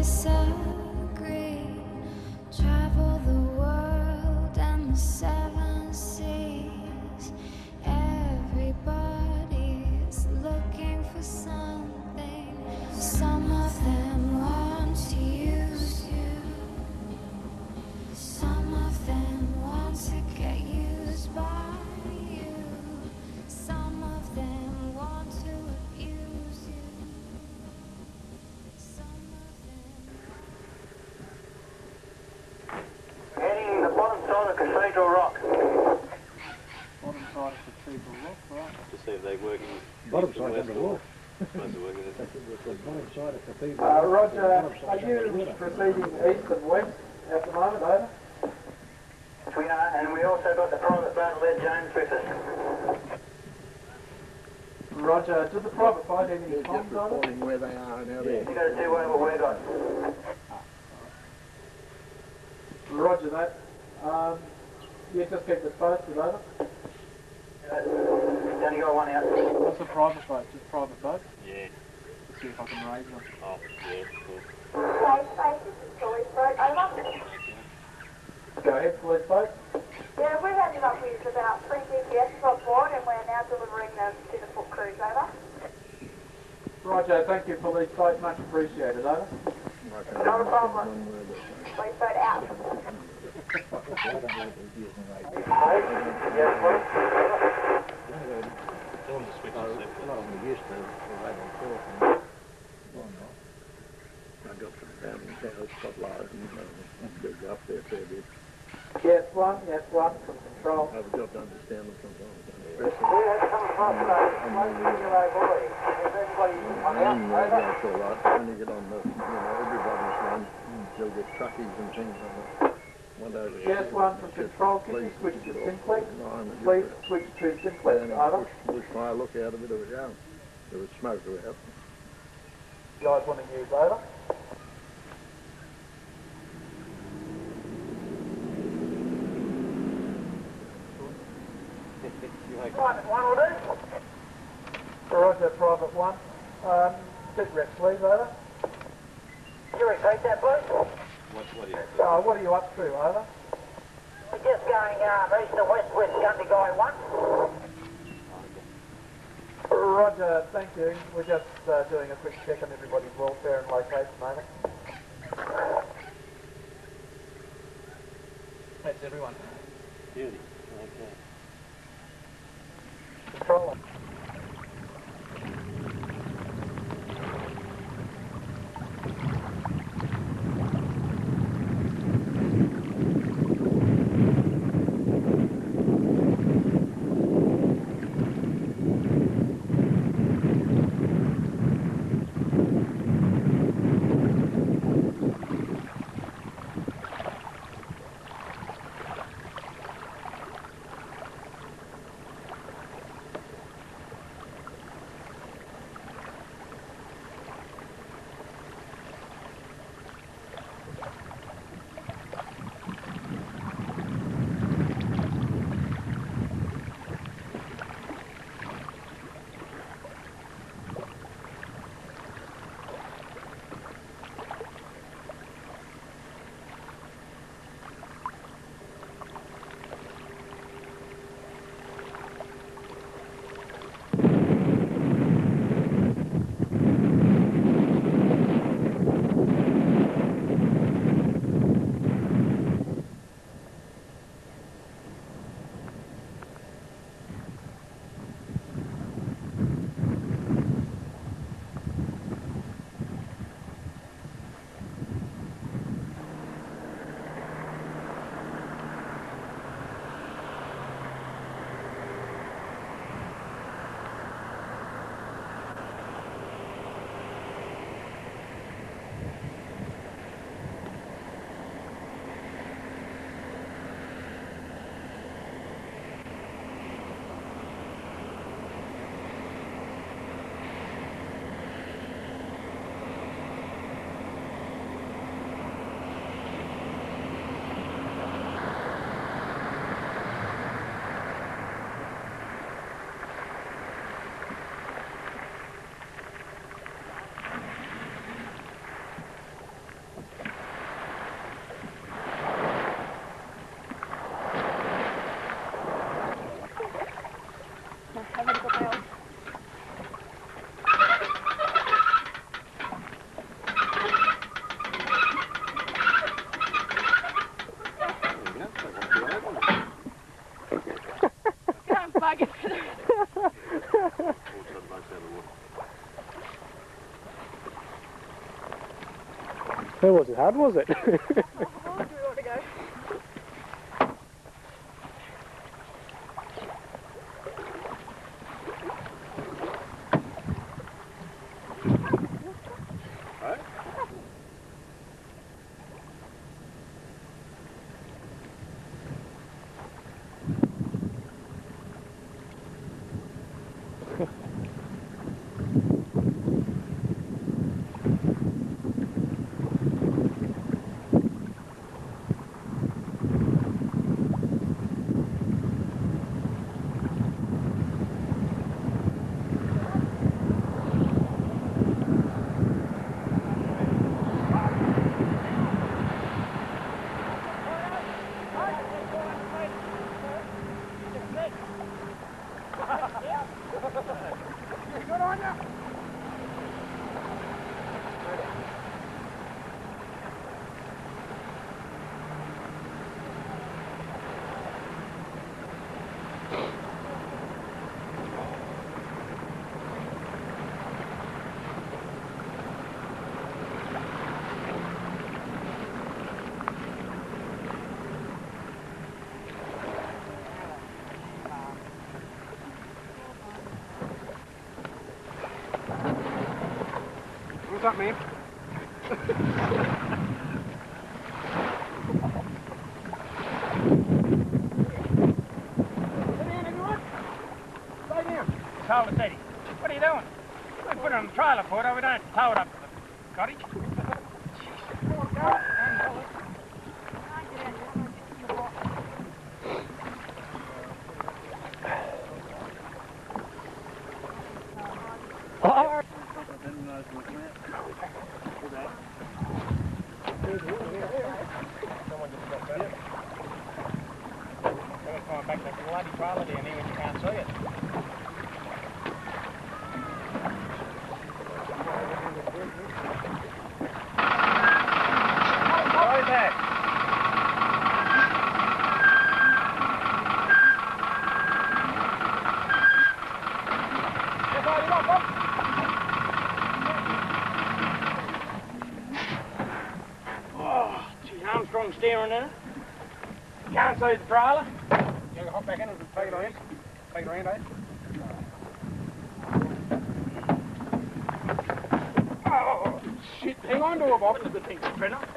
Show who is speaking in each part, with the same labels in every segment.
Speaker 1: disagree. Travel the world and the seven seas. Everybody's looking for something. Some of them want to use you. Some of them want to get used by you. Some of them want to abuse you. Some of them...
Speaker 2: Heading the bottom side of Cathedral Rock.
Speaker 3: Bottom side of Cathedral Rock, right?
Speaker 4: To see if they're working.
Speaker 5: Bottom side of the wall.
Speaker 4: Bottom
Speaker 5: side of Cathedral.
Speaker 3: Roger, are you proceeding east and west at the moment, over?
Speaker 2: We are, and we also got the private boat led James with us.
Speaker 3: Roger, did the private boat have any comms on it?
Speaker 5: Reporting where they are and how they
Speaker 2: You got to do what we got.
Speaker 3: Roger that. Yeah, just keep us posted, over.
Speaker 2: Only got one out.
Speaker 3: What's a private boat? Just a private boat?
Speaker 4: Yeah.
Speaker 3: Let's see if I can raise them.
Speaker 4: Oh, yeah, cool.
Speaker 3: Go ahead, police boat.
Speaker 6: Yeah, we've ended up with about 3 GPS on board and we're now delivering them to the foot cruise, over.
Speaker 3: Roger, thank you, police boat. Much appreciated, over.
Speaker 6: Not a problem. Police boat out.
Speaker 2: Yes, please.
Speaker 4: Tell them to switch to
Speaker 5: not
Speaker 4: separate.
Speaker 5: on the used to I got from down in town, stop live and go up there a fair bit.
Speaker 3: Yes, one from control.
Speaker 5: I've got to understand them sometimes.
Speaker 2: We have come across a one-year-old boy. Has anybody come out? Over.
Speaker 5: That's all right, but when you get on the, everybody's one, you'll get truckies and things on the one over.
Speaker 3: Yes, one from control. Can you switch to simplex? Please switch to simplex, over.
Speaker 5: Bush fire, look out, a bit of a gun. There was smoke around.
Speaker 3: You guys want to use over?
Speaker 2: One will do.
Speaker 3: Roger, private one. Sit rep, please, over.
Speaker 2: Can you repeat that, please?
Speaker 3: What are you up to, over?
Speaker 2: We're just going east and west with Gundy Guy 1.
Speaker 3: Roger, thank you. We're just doing a quick check on everybody's welfare and location, over. That's everyone.
Speaker 4: Beauty. Okay.
Speaker 3: Controller.
Speaker 7: It wasn't hard, was it?
Speaker 3: What's up, man?
Speaker 2: Told us, Eddie. What are you doing? We put it on the trailer port, we don't tow it up to the cottage. Someone just got better. Someone's coming back that bloody trailer down here and you can't see it. Armstrong steering there. Can't see the trailer. You can hop back in and take it around. Take it around, eh? Oh, shit. Hang on to it, Bob. That's a good thing to print up.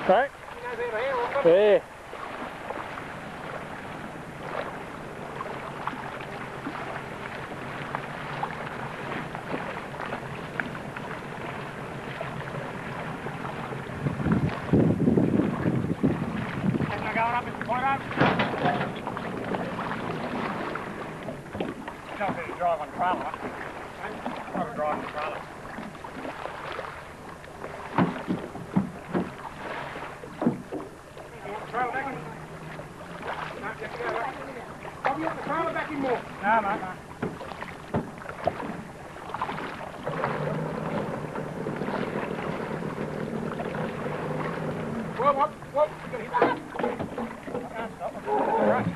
Speaker 7: Right? Yeah.
Speaker 2: Going up in the point up. Don't really drive on trailer, huh? I'll drive on trailer. Trailer back in. No, you have to go back. I'll get the trailer back in more. No, no, no. Whoa, you gotta hit that. I can't stop it. All right.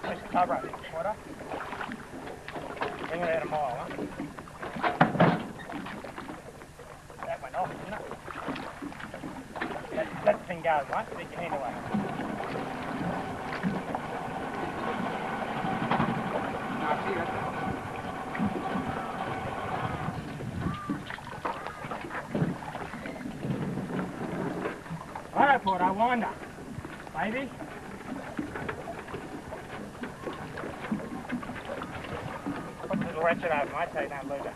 Speaker 2: push the cover up, Porter. Bring it out a mile, huh? That went off, didn't it? Let the thing go once, take your hand away. No, see that? All right, Porter, wind up. Baby. Put the little ratchet over, mate, so you don't lose it.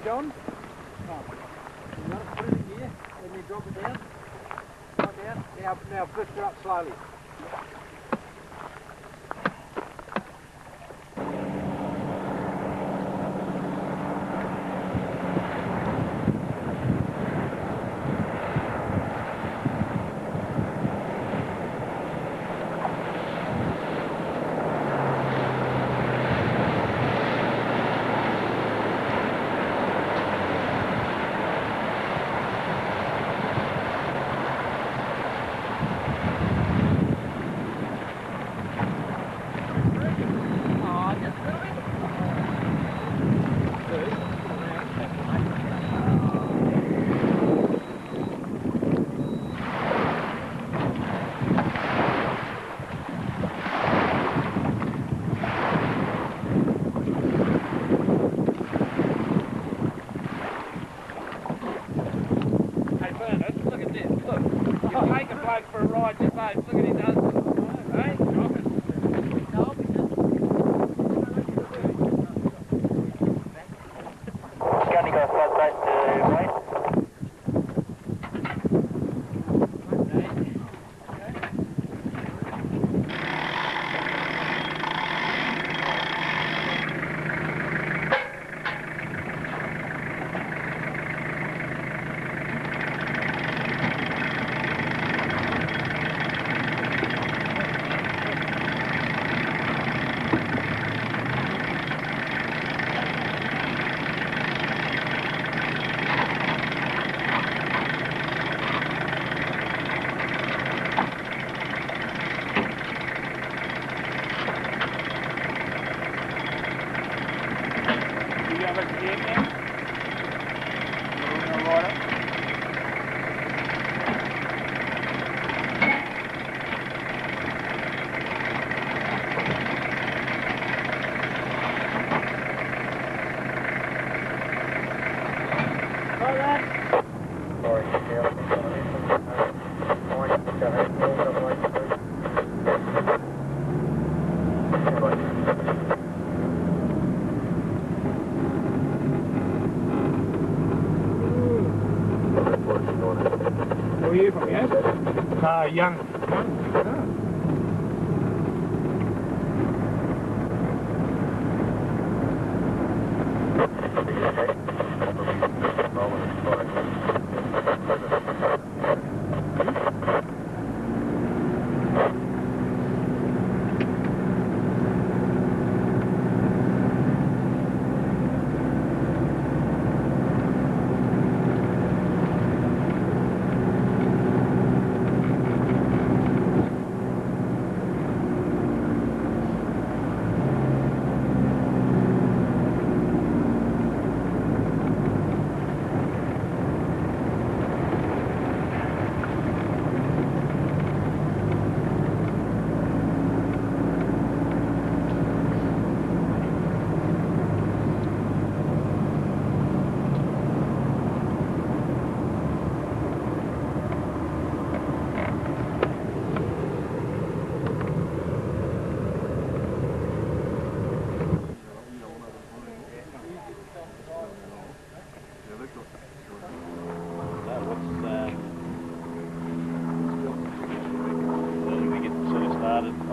Speaker 7: John? No. You want to put it in here, then you drop it down. Right down. Now push her up slowly.
Speaker 2: Young.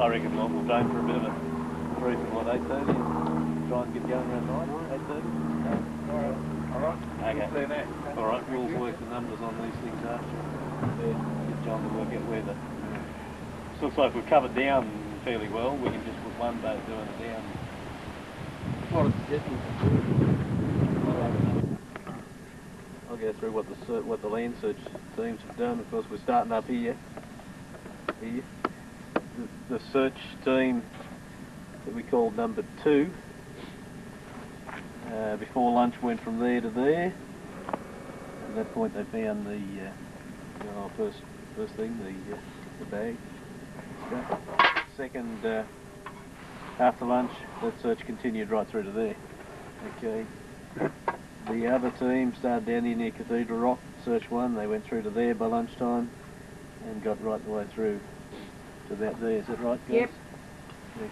Speaker 4: I reckon we'll go for a bit of a briefing, what, 8:30? Try and get going around 9, 8:30?
Speaker 2: Alright.
Speaker 4: Okay.
Speaker 2: See you there.
Speaker 4: Alright, we'll work the numbers on these things after. Get John to work out where the... It looks like we've covered down fairly well. We can just put one boat doing it down. I'll go through what the land search teams have done. Of course, we're starting up here. The search team that we called number 2. Before lunch went from there to there. At that point they found the first thing, the bag. Second, after lunch, that search continued right through to there. Okay. The other team started down here near Cathedral Rock, search 1. They went through to there by lunchtime and got right the way through to about there. Is that right, guys?
Speaker 7: Yep.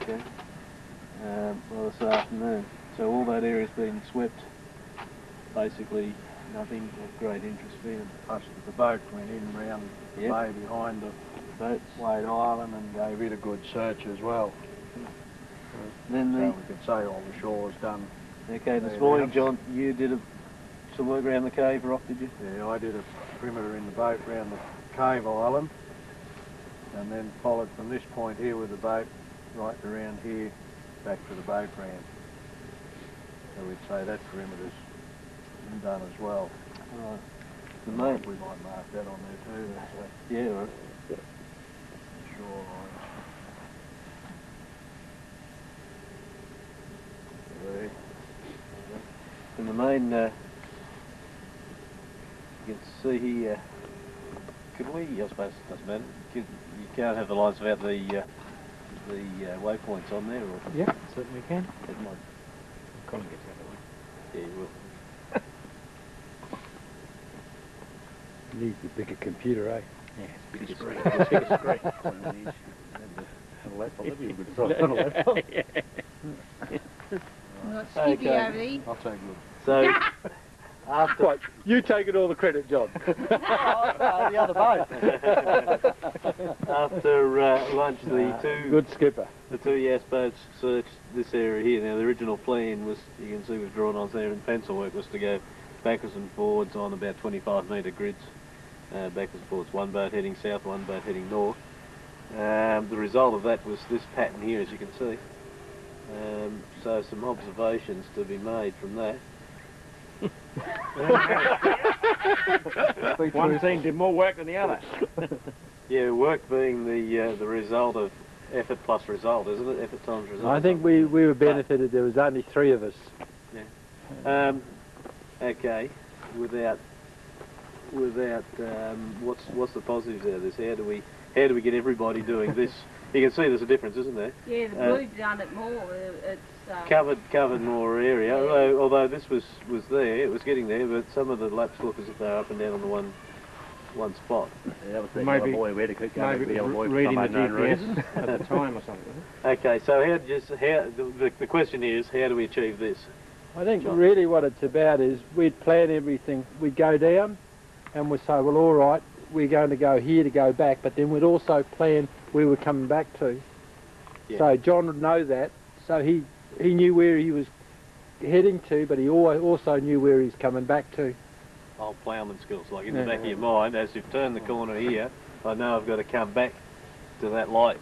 Speaker 4: Okay. Well, this afternoon. So all that area's been swept. Basically, nothing of great interest for them.
Speaker 5: Plus the boat went in round the bay behind the Wade Island and gave it a good search as well.
Speaker 4: Then
Speaker 5: So we could say all the shore's done.
Speaker 4: Okay, this morning, John, you did some work around the cave rock, did you?
Speaker 5: Yeah, I did a perimeter in the boat round the cave island and then followed from this point here with the boat right around here back to the boat ramp. So we'd say that perimeter's been done as well.
Speaker 4: Right.
Speaker 5: We might mark that on there too.
Speaker 4: Yeah, right.
Speaker 5: Shoreline.
Speaker 4: In the main, you can see here, could we, I suppose it doesn't matter, you can't have the lines without the waypoints on there, or?
Speaker 7: Yep, certainly can.
Speaker 4: It might.
Speaker 7: Colin gets out of
Speaker 4: Yeah, you will.
Speaker 7: the way. Needs a bigger computer, eh?
Speaker 4: Yeah, it's bigger
Speaker 7: screen.
Speaker 4: Bigger screen.
Speaker 5: A laptop, that'd be a good
Speaker 7: On a laptop.
Speaker 1: Not Skippy
Speaker 4: Okay.
Speaker 1: over there.
Speaker 5: I'll take a look.
Speaker 4: So, after...
Speaker 7: Right, you taking all the credit, John.
Speaker 5: The other boat.
Speaker 4: After lunch, the
Speaker 7: Good skipper.
Speaker 4: two Yass boats searched this area here. Now, the original plan was, you can see was drawn on there in pencil work, was to go backwards and forwards on about 25-metre grids. Backwards and forwards, one boat heading south, one boat heading north. The result of that was this pattern here, as you can see. So some observations to be made from that.
Speaker 7: One team did more work than the other.
Speaker 4: Yeah, work being the result of effort plus result, isn't it? Effort times result.
Speaker 7: I think we were benefited. There was only 3 of us.
Speaker 4: Yeah. Okay. Without what's the positives out of this? How do we get everybody doing this? You can see there's a difference, isn't there?
Speaker 8: Yeah, the blue's done it more. It's
Speaker 4: Covered more area.
Speaker 8: Yeah.
Speaker 4: Although this was there, it was getting there, but some of the laps look as if they're up and down on the one spot.
Speaker 9: Yeah, that was the
Speaker 7: Maybe-
Speaker 9: yellow boy. We had to keep going
Speaker 7: Maybe
Speaker 9: with the yellow boy for
Speaker 7: reading
Speaker 9: some
Speaker 7: the
Speaker 9: unknown reason.
Speaker 7: GPS at the time or something.
Speaker 4: Okay, so the question is, how do we achieve this?
Speaker 7: I think
Speaker 4: John?
Speaker 7: really what it's about is we'd plan everything. We'd go down and we'd say, well, all right, we're going to go here to go back, but then we'd also plan where we're coming back to.
Speaker 4: Yeah.
Speaker 7: So John would know that, so he knew where he was heading to, but he also knew where he's coming back to.
Speaker 4: Old ploughman skills, like in the back of your mind, as you've turned the corner here, I know I've got to come back to that light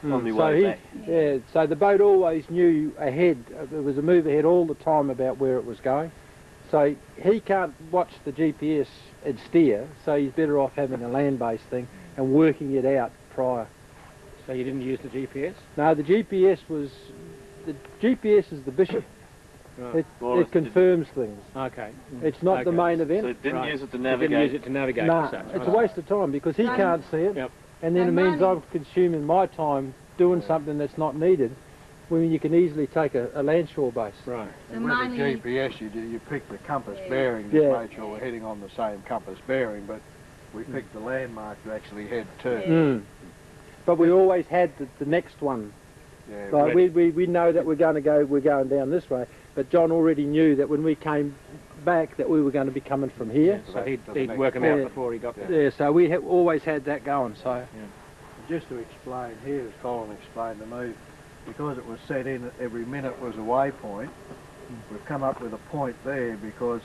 Speaker 4: on my way back.
Speaker 7: Yeah, so the boat always knew ahead. There was a move ahead all the time about where it was going. So he can't watch the GPS and steer, so he's better off having a land-based thing and working it out prior.
Speaker 2: So you didn't use the GPS?
Speaker 7: No, the GPS is the bishop.
Speaker 2: Right.
Speaker 7: It confirms things.
Speaker 2: Okay.
Speaker 7: It's not the main event.
Speaker 4: So it didn't
Speaker 2: Right.
Speaker 4: use it to
Speaker 2: You
Speaker 4: navigate.
Speaker 2: didn't use it to navigate
Speaker 7: Nah,
Speaker 2: as such.
Speaker 7: it's a waste of time because he can't see it,
Speaker 2: Yep.
Speaker 7: and then it
Speaker 8: And
Speaker 7: means
Speaker 8: money.
Speaker 7: I'm consuming my time doing something that's not needed, when you can easily take a landshore base.
Speaker 2: Right.
Speaker 8: the
Speaker 5: With
Speaker 8: money.
Speaker 5: the GPS, you pick the compass
Speaker 8: Yeah.
Speaker 5: bearing,
Speaker 7: Yeah.
Speaker 5: just make sure we're heading on the same compass bearing, but we picked the landmark to actually head to.
Speaker 8: Yeah.
Speaker 7: But we always had the next one.
Speaker 5: Yeah,
Speaker 7: Like we know that we're going down this way, but John already knew that when we came back that we were going to be coming from here.
Speaker 2: So he'd
Speaker 5: to the
Speaker 2: work them
Speaker 7: Yeah.
Speaker 2: out before he got there.
Speaker 7: Yeah, so we always had that going. So
Speaker 5: just to explain here, as Colin explained to me, because it was set in that every minute was a waypoint, we've come up with a point there because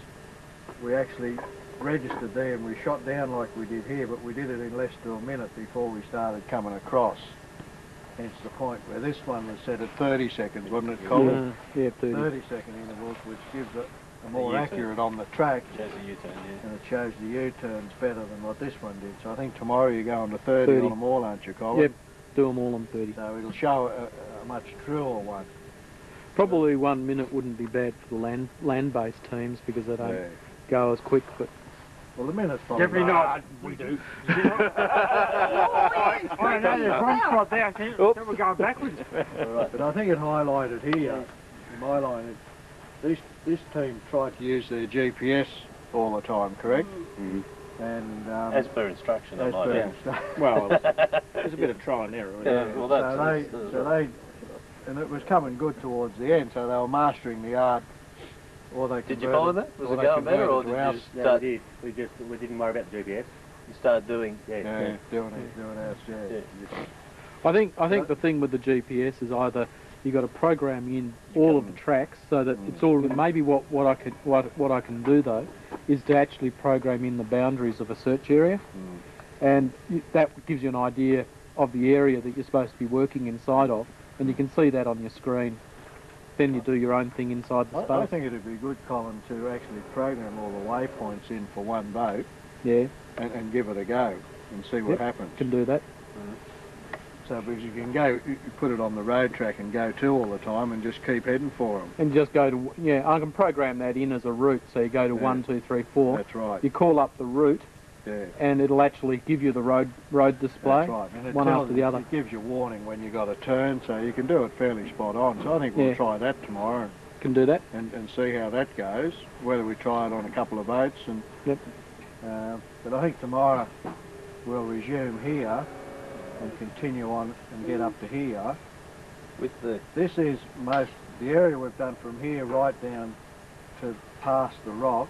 Speaker 5: we actually registered there and we shot down like we did here, but we did it in less than a minute before we started coming across. Hence the point where this one was set at 30 seconds, wasn't it, Colin?
Speaker 7: Yeah,
Speaker 5: 30-second intervals, which gives it a more accurate on the track.
Speaker 4: Shows the U-turn, yeah.
Speaker 5: And it shows the U-turns better than what this one did. So I think tomorrow you're going to 30 on them all, aren't you, Colin?
Speaker 7: Yep, do them all on 30.
Speaker 5: So it'll show a much truer one.
Speaker 7: Probably 1 minute wouldn't be bad for the land-based teams because they don't go as quick, but...
Speaker 5: Well, the minute's probably...
Speaker 2: Definitely not. We do. I know there's one spot there. I think we're going backwards.
Speaker 5: But I think it highlighted here, this team tried to use their GPS all the time, correct?
Speaker 4: Mm-hmm.
Speaker 5: And
Speaker 4: as per instruction, I might add.
Speaker 2: Well, there's a bit of trial and error.
Speaker 4: Yeah, well,
Speaker 5: and it was coming good towards the end, so they were mastering the art. Or they
Speaker 4: did you find that? Was it going better, or did you just start?
Speaker 2: Yeah, we did. We didn't worry about the GPS.
Speaker 4: You started doing,
Speaker 5: doing ours,
Speaker 7: I think the thing with the GPS is either you got to program in all of the tracks so that it's all. Maybe what I can do though is to actually program in the boundaries of a search area, and that gives you an idea of the area that you're supposed to be working inside of, and you can see that on your screen. Then you do your own thing inside the space.
Speaker 5: I think it'd be good, Colin, to actually program all the waypoints in for one boat.
Speaker 7: Yeah.
Speaker 5: And give it a go and see what happens.
Speaker 7: Can do that.
Speaker 5: So because you can go, you put it on the road track and go to all the time and just keep heading for them.
Speaker 7: And just go to, I can program that in as a route. So you go to 1, 2, 3, 4.
Speaker 5: That's right.
Speaker 7: You call up the route.
Speaker 5: Yeah.
Speaker 7: And it'll actually give you the road display.
Speaker 5: That's right. And
Speaker 7: one after the other.
Speaker 5: It gives you warning when you got a turn, so you can do it fairly spot on. So I think we'll try that tomorrow.
Speaker 7: Can do that.
Speaker 5: And see how that goes. Whether we try it on a couple of boats and.
Speaker 7: Yep.
Speaker 5: But I think tomorrow we'll resume here and continue on and get up to here. This is the area we've done from here right down to past the rock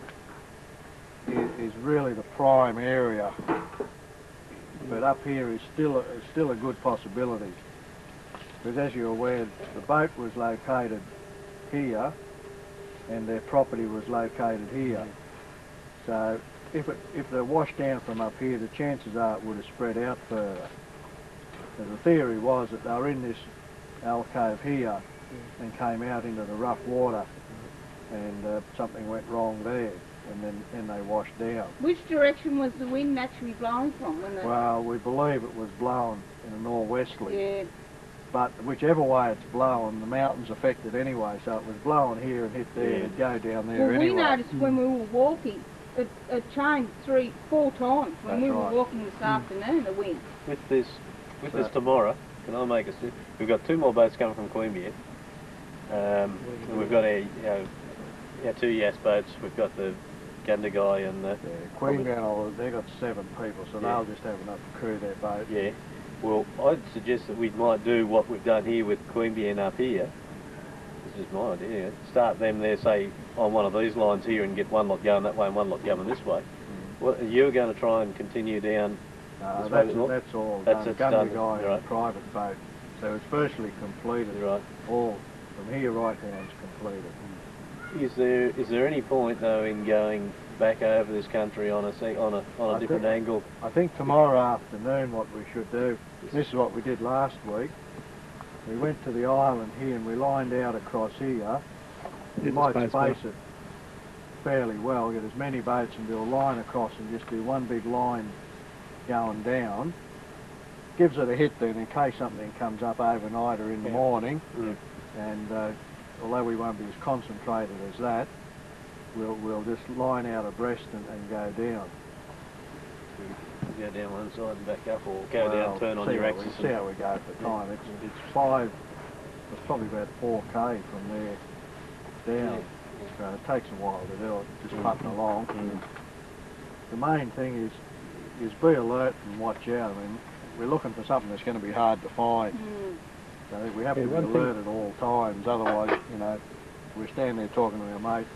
Speaker 5: is really the prime area. But up here is still a good possibility. Because as you're aware, the boat was located here and their property was located here. So if they're washed down from up here, the chances are it would have spread out further. So the theory was that they were in this alcove here and came out into the rough water, and something went wrong there, and then they washed down.
Speaker 8: Which direction was the wind naturally blowing from?
Speaker 5: Well, we believe it was blowing in a northwesterly.
Speaker 8: Yeah.
Speaker 5: But whichever way it's blowing, the mountain's affected anyway, so it was blowing here and hit there, and it'd go down there anyway.
Speaker 8: We noticed when we were walking, it changed 3-4 times when we were walking this afternoon, the wind.
Speaker 4: With this tomorrow, can I make a suggestion? We've got 2 more boats coming from Queanbeyan. We've got our 2 Yass boats. We've got the Gander guy and the...
Speaker 5: Queanbeyan, they've got 7 people, so they'll just have enough to crew their boat.
Speaker 4: Yeah. Well, I'd suggest that we might do what we've done here with Queanbeyan up here. This is my idea. Start them there, say, on one of these lines here and get one lot going that way and one lot going this way. Well, you're going to try and continue down this way as well?
Speaker 5: That's all
Speaker 4: done.
Speaker 5: Gander guy and a private boat. So it's virtually completed.
Speaker 4: Right.
Speaker 5: All from here right down is completed.
Speaker 4: Is there any point though in going back over this country on a different angle?
Speaker 5: I think tomorrow afternoon what we should do, this is what we did last week. We went to the island here and we lined out across here. You might space it fairly well, get as many boats and do a line across and just do one big line going down. Gives it a hit then in case something comes up overnight or in the morning. And although we won't be as concentrated as that, we'll just line out abreast and go down.
Speaker 4: Go down one side and back up, or go down, turn on your axis.
Speaker 5: See how we go at the time. It's probably about 4k from there down. So it takes a while to do it, just putting along. The main thing is be alert and watch out. I mean, we're looking for something that's going to be hard to find. So we have to be alert at all times, otherwise, we're standing there talking to our mate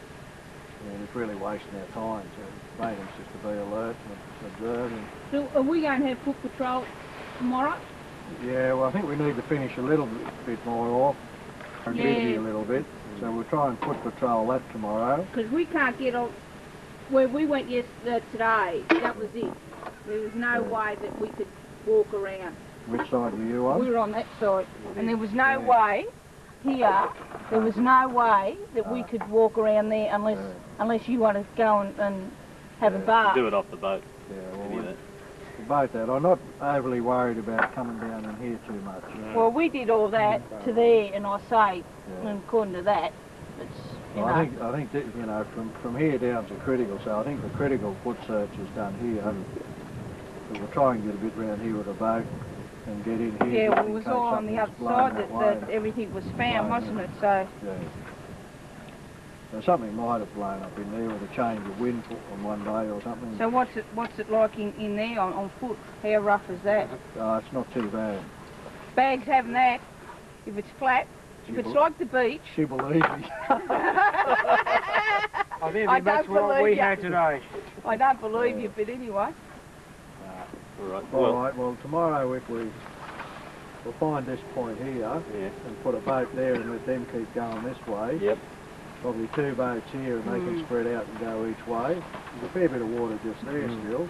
Speaker 5: and it's really wasting our time. So the main thing is just to be alert and observe.
Speaker 8: So are we going to have foot patrol tomorrow?
Speaker 5: Yeah, well, I think we need to finish a little bit more off and busy a little bit. So we'll try and foot patrol that tomorrow.
Speaker 8: Because we can't get on where we went today. That was it. There was no way that we could walk around.
Speaker 5: Which side were you on?
Speaker 8: We were on that side, and there was no way here. There was no way that we could walk around there unless you want to go and have a bath.
Speaker 4: Do it off the boat.
Speaker 5: Yeah, well, about that. I'm not overly worried about coming down in here too much.
Speaker 8: Well, we did all that to there, and I say, and according to that, it's,
Speaker 5: well, I think that, you know, from here down to critical, so I think the critical foot search is done here. So we'll try and get a bit round here with a boat and get in here.
Speaker 8: Yeah, well, it was all on the other side that everything was found, wasn't it? So.
Speaker 5: Yeah. So something might have blown up in there with a change of wind on one day or something.
Speaker 8: So what's it like in there on foot? How rough is that?
Speaker 5: It's not too bad.
Speaker 8: Bags having that. If it's flat, if it's like the beach.
Speaker 5: She believes me.
Speaker 2: I think that's what we had today.
Speaker 8: I don't believe you, but anyway.
Speaker 5: All right. Well, tomorrow if we'll find this point here and put a boat there and let them keep going this way.
Speaker 4: Yep.
Speaker 5: Probably two boats here and they can spread out and go each way. There's a fair bit of water just there still.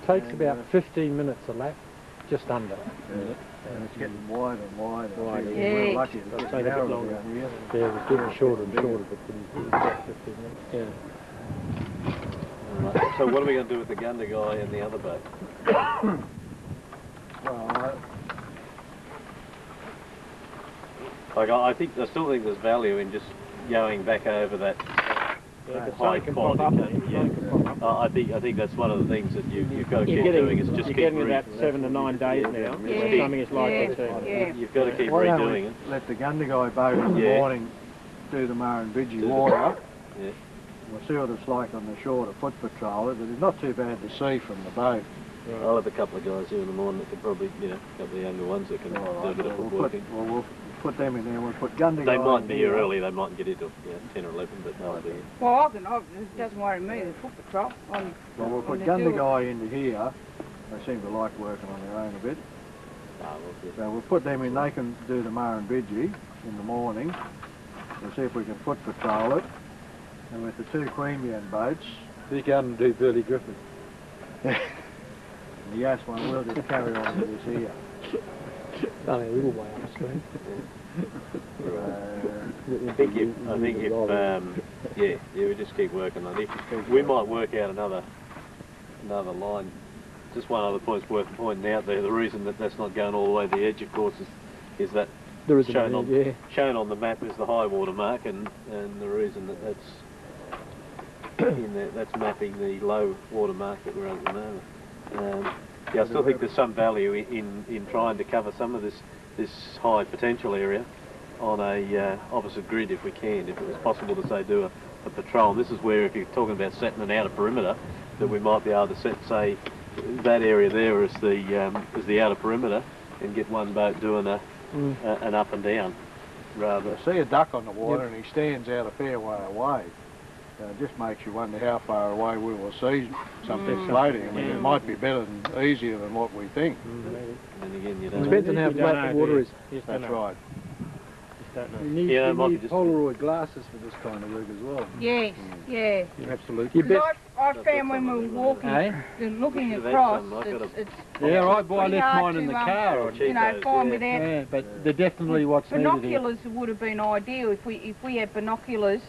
Speaker 7: Takes about 15 minutes a lap, just under.
Speaker 5: And it's getting wider and wider.
Speaker 8: Yeah.
Speaker 5: We're lucky to get an hour down here.
Speaker 7: Yeah, it was getting shorter and shorter, but it's about 15 minutes. Yeah.
Speaker 4: Right. So what are we going to do with the Gunda guy and the other boat?
Speaker 5: Well,
Speaker 4: I still think there's value in just going back over that high quality. I think that's one of the things that you've got to keep doing is just keep
Speaker 2: getting about 7 to 9 days now. Something is likely to.
Speaker 4: You've got to keep redoing it.
Speaker 5: Let the Gunda guy boat in the morning do the Murrumbidgee water.
Speaker 4: Yeah.
Speaker 5: We'll see what it's like on the shore to foot patrol it, but it's not too bad to see from the boat.
Speaker 4: Right. I'll have a couple of guys here in the morning that could probably, a couple of younger ones that can do a bit of footworking.
Speaker 5: We'll put them in there. We'll put Gunda guy.
Speaker 4: They might be here early. They mightn't get into 10 or 11, but they'll be here.
Speaker 8: Well, it doesn't worry me. The foot patrol.
Speaker 5: Well, we'll put Gunda guy into here. They seem to like working on their own a bit. So we'll put them in. They can do the Murrumbidgee in the morning. We'll see if we can foot patrol it. And with the two Queanbeyan boats,
Speaker 7: You can do Burley Griffin.
Speaker 5: the Yass one, we'll just carry on with this here.
Speaker 7: Only a little way upstream.
Speaker 4: I think we just keep working on it. We might work out another line. Just one other point's worth pointing out there. The reason that that's not going all the way to the edge, of course, is that
Speaker 7: There is
Speaker 4: shown on the map is the high water mark, and the reason that that's in there, that's mapping the low water mark that we're at the moment. I still think there's some value in trying to cover some of this high potential area on a opposite grid if we can, if it was possible to say do a patrol. And this is where, if you're talking about setting an outer perimeter, that we might be able to set, say, that area there as the outer perimeter, and get one boat doing an up and down. Rather,
Speaker 5: I see a duck on the water and he stands out a fair way away. It just makes you wonder how far away we will see something floating. I mean, it might be better and easier than what we think.
Speaker 4: and again, you
Speaker 7: It
Speaker 4: don't.
Speaker 7: depends on how flat the water is.
Speaker 5: That's right.
Speaker 7: You need,
Speaker 4: Yeah, it might be
Speaker 7: you need
Speaker 4: just-
Speaker 7: Polaroid glasses for this kind of work as well.
Speaker 8: Yes, yeah.
Speaker 7: Absolutely. You
Speaker 8: Because
Speaker 7: bet.
Speaker 8: I found when we were walking and looking
Speaker 4: Should have
Speaker 8: across,
Speaker 4: some. I've got
Speaker 8: it's
Speaker 7: Yeah, I
Speaker 8: pretty
Speaker 7: left
Speaker 8: hard
Speaker 7: mine in the
Speaker 8: to,
Speaker 7: car.
Speaker 8: find without
Speaker 7: Yeah, but they're definitely what's needed here.
Speaker 8: binoculars would have been ideal if we had binoculars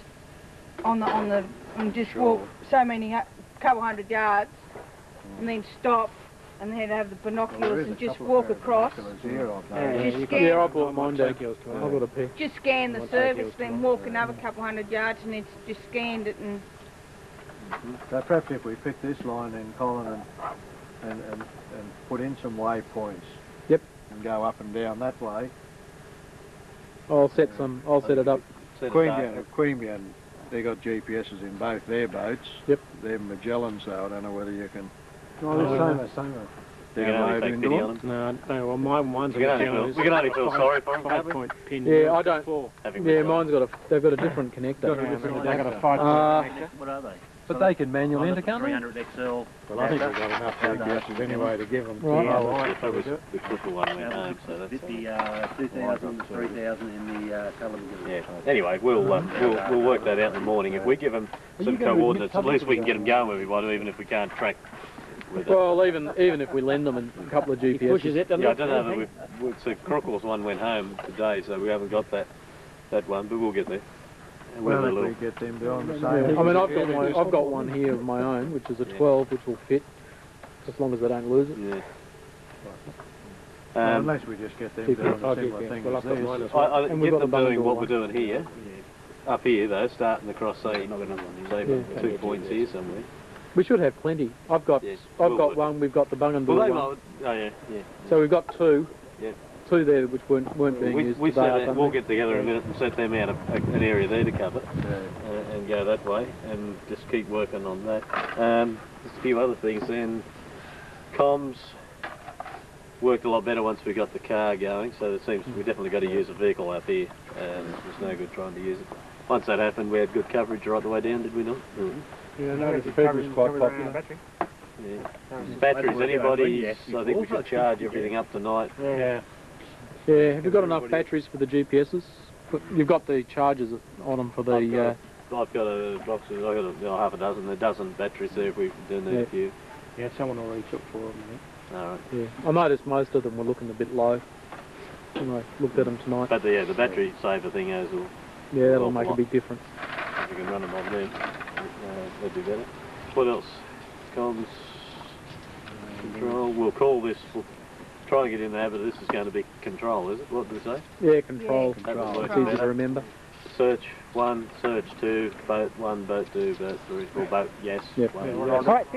Speaker 8: on the and just walk so many couple hundred yards and then stop and then have the binoculars and just walk across.
Speaker 7: Yeah, I bought mine down. I've got a pair.
Speaker 8: Just scan the surface, then walk another couple hundred yards and it's just scanned it and.
Speaker 5: So perhaps if we pick this line in, Colin, and put in some waypoints.
Speaker 7: Yep.
Speaker 5: And go up and down that way.
Speaker 7: I'll set it up.
Speaker 5: Queanbeyan, they got GPSs in both their boats.
Speaker 7: Yep.
Speaker 5: They're Magellans though, I don't know whether you can
Speaker 7: Same.
Speaker 5: download into them.
Speaker 2: No, well, mine's
Speaker 4: We can only feel sorry for them, can't we?
Speaker 2: 5-point pin.
Speaker 7: Yeah, I don't.
Speaker 2: Four.
Speaker 7: Yeah, mine's got they've got a different connector.
Speaker 2: They got a 5-point connector.
Speaker 4: What are they?
Speaker 7: But they can manual enter,
Speaker 9: the
Speaker 7: can't they?
Speaker 9: 300 XL.
Speaker 5: Well, I think we've got enough GPSs anyway to give them.
Speaker 7: Right.
Speaker 5: Yeah,
Speaker 4: The quicker one went home, so that's...
Speaker 9: 2,000, 3,000 in the television.
Speaker 4: Yeah. Anyway, we'll work that out in the morning. If we give them some coordinates, at least we can get them going where we want to, even if we can't track with it.
Speaker 7: Well, even if we lend them a couple of GPSs.
Speaker 2: Pushes it, doesn't
Speaker 4: Yeah, I
Speaker 2: it?
Speaker 4: don't know, but so Crockwell's one went home today, so we haven't got that one, but we'll get there. And
Speaker 5: Well,
Speaker 4: we'll
Speaker 5: if we get them doing the
Speaker 7: I
Speaker 5: same.
Speaker 7: mean, I've got one here of my own, which is a 12, which will fit, as long as they don't lose it.
Speaker 4: Yeah.
Speaker 5: Well, unless we just get them doing a similar thing as this.
Speaker 4: I
Speaker 7: And we've
Speaker 4: get
Speaker 7: got
Speaker 4: them
Speaker 7: the
Speaker 4: doing what
Speaker 7: bundle
Speaker 4: we're doing here. Up here though, starting across, say 2 points here somewhere.
Speaker 7: We should have plenty. I've got
Speaker 4: Yes,
Speaker 7: I've got one. We've got the Bungendore
Speaker 4: Well, they
Speaker 7: one.
Speaker 4: might, oh yeah.
Speaker 7: So we've got two.
Speaker 4: Yeah.
Speaker 7: Two there which weren't being used
Speaker 4: We
Speaker 7: today. I
Speaker 4: set
Speaker 7: don't
Speaker 4: we'll
Speaker 7: think.
Speaker 4: get together in a minute and set them out an area there to cover, and go that way, and just keep working on that. Just a few other things then. Comms worked a lot better once we got the car going, so it seems we definitely got to use a vehicle up here, and there's no good trying to use it. Once that happened, we had good coverage right the way down, did we not?
Speaker 7: Yeah, no, the Febra's quite popular.
Speaker 4: Yeah. Batteries, anybody? I think we should charge everything up tonight.
Speaker 2: Yeah.
Speaker 7: Yeah, have you got enough batteries for the GPSs? You've got the chargers on them for the...
Speaker 4: I've got a box of, I've got half a dozen batteries there if we do need a few.
Speaker 2: Yeah, someone already took 4 of them, I think.
Speaker 4: Alright.
Speaker 7: Yeah, I noticed most of them were looking a bit low when I looked at them tonight.
Speaker 4: But the battery saver thing is, will,
Speaker 7: Yeah, that'll make a big difference.
Speaker 4: if we can run them on them, that'd be better. What else? Comms, control, we'll call this, we'll try and get in the habit of this is going to be control, is it? What did we say?
Speaker 7: Yeah, control.
Speaker 4: That would work
Speaker 7: It's easy to
Speaker 4: better.
Speaker 7: remember.
Speaker 4: Search 1, search 2, boat 1, boat 2, boat 3, or boat yes.
Speaker 7: Yep.
Speaker 4: 1.
Speaker 2: Right.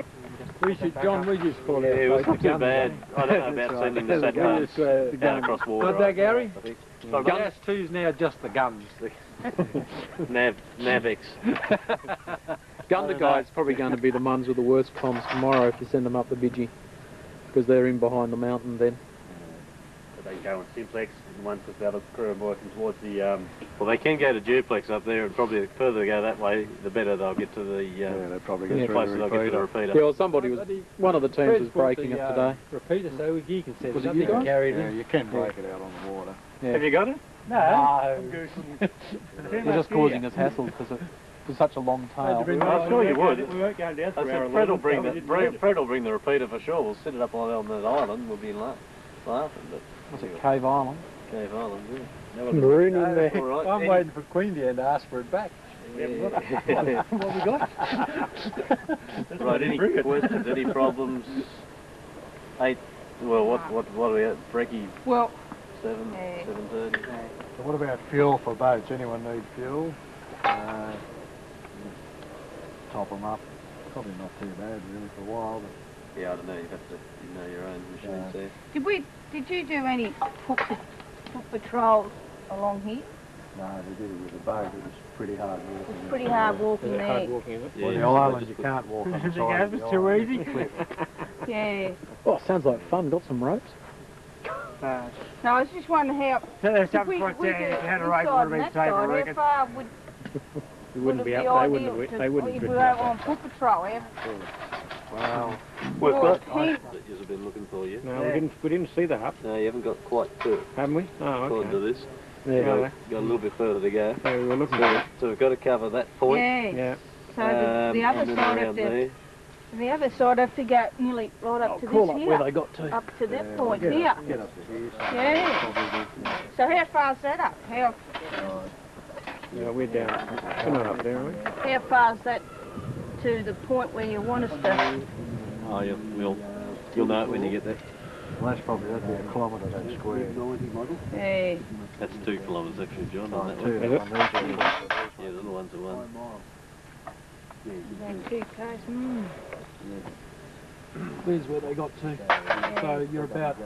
Speaker 7: We should call
Speaker 4: Yeah, it was not too bad. I don't know about sending the sat cards out across water.
Speaker 7: Got that, Gary?
Speaker 4: I think.
Speaker 7: Gas 2's now just the guns.
Speaker 4: Navix.
Speaker 7: Gunda guy's probably going to be the ones with the worst comms tomorrow if you send them up the Bidgie, because they're in behind the mountain then.
Speaker 9: They go in simplex, and once the other crew are working towards the...
Speaker 4: Well, they can go to duplex up there, and probably the further they go that way, the better they'll get to the...
Speaker 5: they probably
Speaker 7: get
Speaker 5: get
Speaker 7: through
Speaker 4: closer they'll get to the repeater.
Speaker 7: Yeah, well, somebody was... One of the teams was breaking it today.
Speaker 2: Repeater, so you can set
Speaker 7: Was
Speaker 2: it
Speaker 7: it
Speaker 2: up.
Speaker 7: you
Speaker 2: You can
Speaker 7: guys?
Speaker 2: carry it
Speaker 5: Yeah,
Speaker 2: in.
Speaker 5: you can break it out on the water.
Speaker 7: Yeah.
Speaker 2: Have you got it? No.
Speaker 7: They're just causing us hassle because it was such a long tail.
Speaker 4: I'm sure you would.
Speaker 2: We weren't going down
Speaker 4: I
Speaker 2: for
Speaker 4: said
Speaker 2: hour
Speaker 4: Fred will
Speaker 2: 11,
Speaker 4: bring
Speaker 2: so we
Speaker 4: the
Speaker 2: didn't need it.
Speaker 4: Fred will bring the repeater for sure. We'll set it up on that island. We'll be laughing, but
Speaker 7: Was it Cave Island?
Speaker 4: Cave Island, yeah.
Speaker 2: Maroon in there.
Speaker 4: All right.
Speaker 5: I'm waiting for Queanbeyan to ask for it back.
Speaker 2: What we got?
Speaker 4: Right, any questions, any problems? 8, well, what are we at? Brekkie,
Speaker 8: Well,
Speaker 4: 7:30?
Speaker 5: So what about fuel for boats? Anyone need fuel? Top them up. Probably not too bad really for a while, but
Speaker 4: Yeah, I don't know. You have to know your own machines there.
Speaker 8: did you do any foot patrols along here?
Speaker 5: no, they did it with a boat. It was pretty hard walking.
Speaker 8: It's pretty hard walking
Speaker 2: Hard
Speaker 8: there.
Speaker 2: walking, is it?
Speaker 5: Well, the
Speaker 4: so
Speaker 5: island
Speaker 4: just
Speaker 5: you
Speaker 4: put-
Speaker 5: can't walk on the
Speaker 2: Think
Speaker 5: side of
Speaker 2: it's
Speaker 5: the
Speaker 2: too
Speaker 5: island.
Speaker 2: easy?
Speaker 5: It's a cliff.
Speaker 8: Yeah.
Speaker 7: Oh, sounds like fun. Got some ropes.
Speaker 8: No, I was just wondering how...
Speaker 2: So there's
Speaker 8: If
Speaker 2: something
Speaker 8: we
Speaker 2: like
Speaker 8: do
Speaker 2: that. If you had a
Speaker 8: this
Speaker 2: rope, it
Speaker 8: side
Speaker 2: would
Speaker 8: and
Speaker 2: have
Speaker 8: that
Speaker 2: been safer, I
Speaker 8: side,
Speaker 2: reckon.
Speaker 8: how far would...
Speaker 2: We wouldn't be
Speaker 8: would
Speaker 2: up,
Speaker 8: it
Speaker 2: they wouldn't
Speaker 8: ideal
Speaker 2: have, they wouldn't
Speaker 8: if
Speaker 2: have
Speaker 8: we
Speaker 2: been
Speaker 8: were
Speaker 2: up
Speaker 8: on
Speaker 2: there.
Speaker 8: foot patrol,
Speaker 5: Well,
Speaker 4: We've
Speaker 8: Well,
Speaker 4: got
Speaker 8: he-
Speaker 4: that you've been looking for you.
Speaker 2: No, we didn't see the hut,
Speaker 4: No, you haven't got quite to it,
Speaker 2: haven't we? Oh,
Speaker 4: according to
Speaker 2: okay.
Speaker 4: this.
Speaker 7: Yeah.
Speaker 2: Yeah.
Speaker 4: Got a little bit further to go.
Speaker 2: So we were looking
Speaker 4: So we've got to cover that point.
Speaker 8: yeah.
Speaker 2: Yeah.
Speaker 8: So the other
Speaker 4: and then
Speaker 8: side
Speaker 4: around
Speaker 8: have to...
Speaker 4: there.
Speaker 8: The other side have to go nearly right up to
Speaker 7: Call
Speaker 8: this
Speaker 7: up
Speaker 8: here.
Speaker 7: where they got to.
Speaker 8: Up to that
Speaker 5: yeah,
Speaker 8: point
Speaker 5: get
Speaker 8: here.
Speaker 5: up, get up to here. So
Speaker 8: Yeah. So how far's that up? How
Speaker 2: Yeah, we're down. We're not up there, are we?
Speaker 8: how far's that to the point where you want us to?
Speaker 4: Oh, you'll know it when you get there.
Speaker 5: Well, that'd be a kilometre that square.
Speaker 8: Yeah.
Speaker 4: That's 2 kilometres actually, John, on that
Speaker 5: Two
Speaker 4: one.
Speaker 2: Is it?
Speaker 5: on these ones.
Speaker 4: Yeah, the other one's a 1.
Speaker 8: About 2 k's.
Speaker 7: There's where they got to. So you're about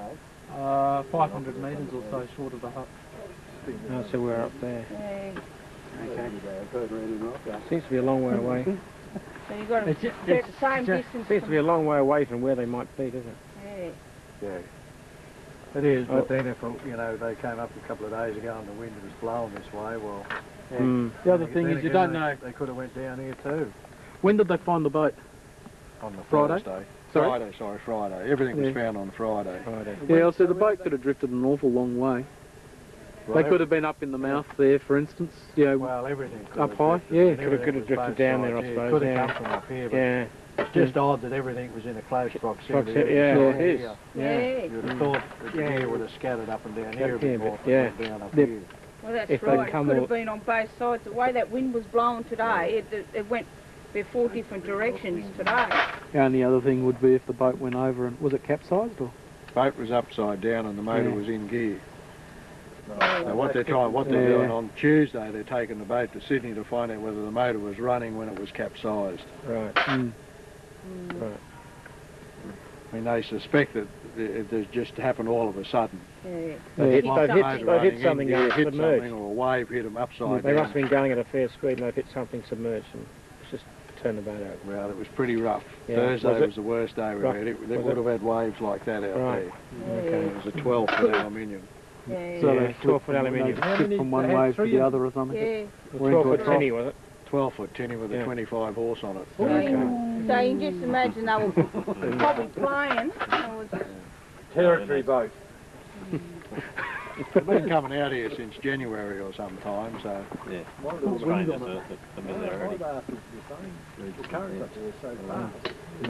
Speaker 7: 500 metres or so short of the hut.
Speaker 2: Oh, so we're up there.
Speaker 8: Yeah.
Speaker 2: Seems to be a long way away.
Speaker 8: So you've got to
Speaker 2: It's-
Speaker 8: be at the same
Speaker 2: Seems
Speaker 8: distance
Speaker 2: to be
Speaker 8: from...
Speaker 2: a long way away from where they might be, doesn't it?
Speaker 8: Yeah.
Speaker 5: Yeah. It is, but then if, you know, they came up a couple of days ago and the wind was blowing this way, well...
Speaker 7: The other thing
Speaker 5: then
Speaker 7: is you
Speaker 5: again,
Speaker 7: don't know.
Speaker 5: They could have went down here too.
Speaker 10: When did they find the boat?
Speaker 5: On the
Speaker 10: Friday?
Speaker 5: Thursday.
Speaker 10: Sorry?
Speaker 5: Friday. Everything was found on Friday.
Speaker 10: Yeah, so the boat could have drifted an awful long way.
Speaker 5: Well,
Speaker 10: They could have been up in the mouth there, for instance. You know,
Speaker 5: well, everything could
Speaker 10: up
Speaker 5: have
Speaker 10: high.
Speaker 5: drifted,
Speaker 10: Yeah,
Speaker 5: and
Speaker 10: could
Speaker 5: everything
Speaker 10: have
Speaker 5: was
Speaker 10: drifted
Speaker 5: both
Speaker 10: down there, I
Speaker 5: sides, yeah.
Speaker 10: suppose.
Speaker 5: Could have
Speaker 10: Yeah.
Speaker 5: come from up here, but
Speaker 10: Yeah.
Speaker 5: it's just odd that everything was in a close proximity.
Speaker 10: Yeah,
Speaker 5: It was
Speaker 10: it is.
Speaker 5: here.
Speaker 8: Yeah.
Speaker 5: You'd have thought that the gear would have scattered up and down here
Speaker 10: Yeah,
Speaker 5: before
Speaker 10: but- yeah.
Speaker 5: down up
Speaker 10: They're-
Speaker 5: here.
Speaker 8: Well, that's
Speaker 10: If they'd
Speaker 8: right. It
Speaker 10: come
Speaker 8: could
Speaker 10: all-
Speaker 8: have been on both sides. The way that wind was blowing today, it went in 4 different directions today.
Speaker 10: The only other thing would be if the boat went over and... Was it capsized or...?
Speaker 5: Boat was upside down and the motor
Speaker 10: Yeah.
Speaker 5: was in gear.
Speaker 8: Oh,
Speaker 5: So what they're doing on Tuesday, they're taking the boat to Sydney to find out whether the motor was running when it was capsized.
Speaker 7: Right. Right.
Speaker 5: I mean, they suspect that it just happened all of a sudden.
Speaker 8: Yeah.
Speaker 7: They've
Speaker 5: Like the
Speaker 7: hit,
Speaker 5: motor
Speaker 7: they've hit
Speaker 5: running in
Speaker 7: something
Speaker 5: gear,
Speaker 7: and
Speaker 5: hit
Speaker 7: submerged.
Speaker 5: something, or a wave hit them upside
Speaker 7: They
Speaker 5: down.
Speaker 7: must have been going at a fair speed and they've hit something submerged and it's just turned the boat over.
Speaker 5: Well, it was pretty rough.
Speaker 7: Yeah.
Speaker 5: Thursday
Speaker 7: Was it?
Speaker 5: was the worst day we
Speaker 7: Rough?
Speaker 5: had. They
Speaker 7: Was
Speaker 5: would
Speaker 7: it?
Speaker 5: have had waves like that out
Speaker 7: Right.
Speaker 5: there.
Speaker 7: Okay.
Speaker 5: It was a 12-foot aluminium.
Speaker 8: Yeah.
Speaker 10: So
Speaker 7: Yeah,
Speaker 10: they
Speaker 7: 12-foot aluminium.
Speaker 10: Flipped from one wave to the other or something?
Speaker 8: Yeah.
Speaker 10: Or into a
Speaker 7: 12-foot
Speaker 10: trough.
Speaker 7: tinny, was it?
Speaker 5: 12-foot tinny with a
Speaker 7: Yeah.
Speaker 5: 25 horse on it.
Speaker 8: So you can just imagine they were probably playing.
Speaker 7: Territory boat.
Speaker 5: They've been coming out here since January or some time, so...
Speaker 4: Yeah. Strangers that have been there already.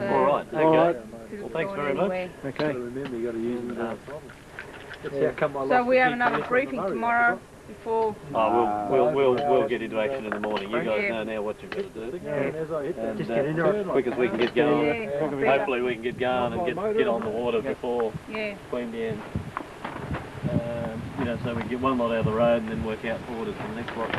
Speaker 4: All right, okay. Well, thanks very much.
Speaker 7: Okay.
Speaker 10: Remember, you got to use them.
Speaker 8: So we have another briefing tomorrow before.
Speaker 4: Oh, we'll get into action in the morning. You guys
Speaker 8: Yeah.
Speaker 4: know now what you've got to do. And
Speaker 10: Just get into it.
Speaker 4: as quick as we can get going.
Speaker 8: Yeah.
Speaker 4: Hopefully we can get going and get on the water before
Speaker 8: Yeah.
Speaker 4: Queanbeyan. You know, so we can get one lot out of the road and then work out forward to the next lot.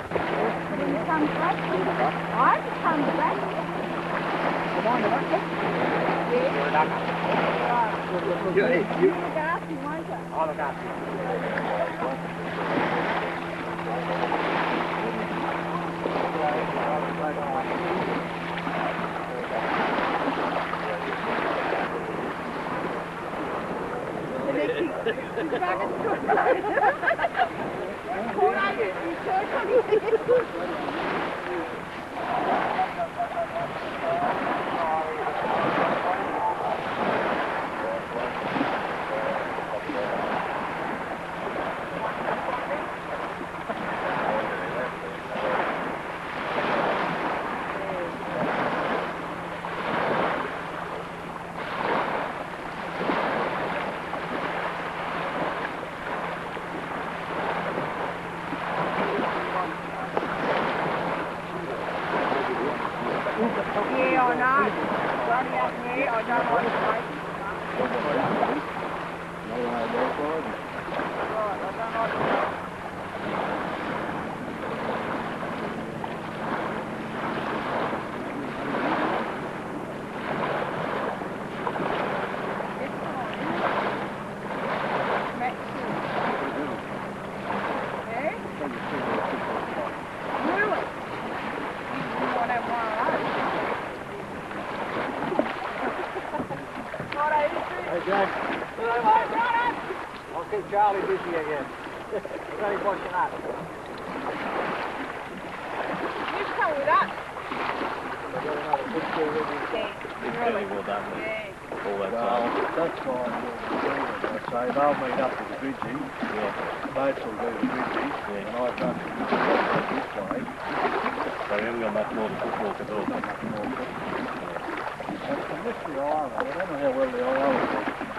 Speaker 8: Yeah, I know. Bloody up there, I don't like the place. Right, I don't like the place.
Speaker 2: I'll keep Charlie busy again. He's only washing up.
Speaker 8: You come with us.
Speaker 4: It's really well done.
Speaker 8: Yeah.
Speaker 4: All that
Speaker 5: Well,
Speaker 4: time.
Speaker 5: that's fine. I'd say they'll meet up with the bridgie. Boats will do the bridgie. And I've done this way.
Speaker 4: So we haven't got much more to football at all.
Speaker 5: Unless the island, I don't know how well the island is.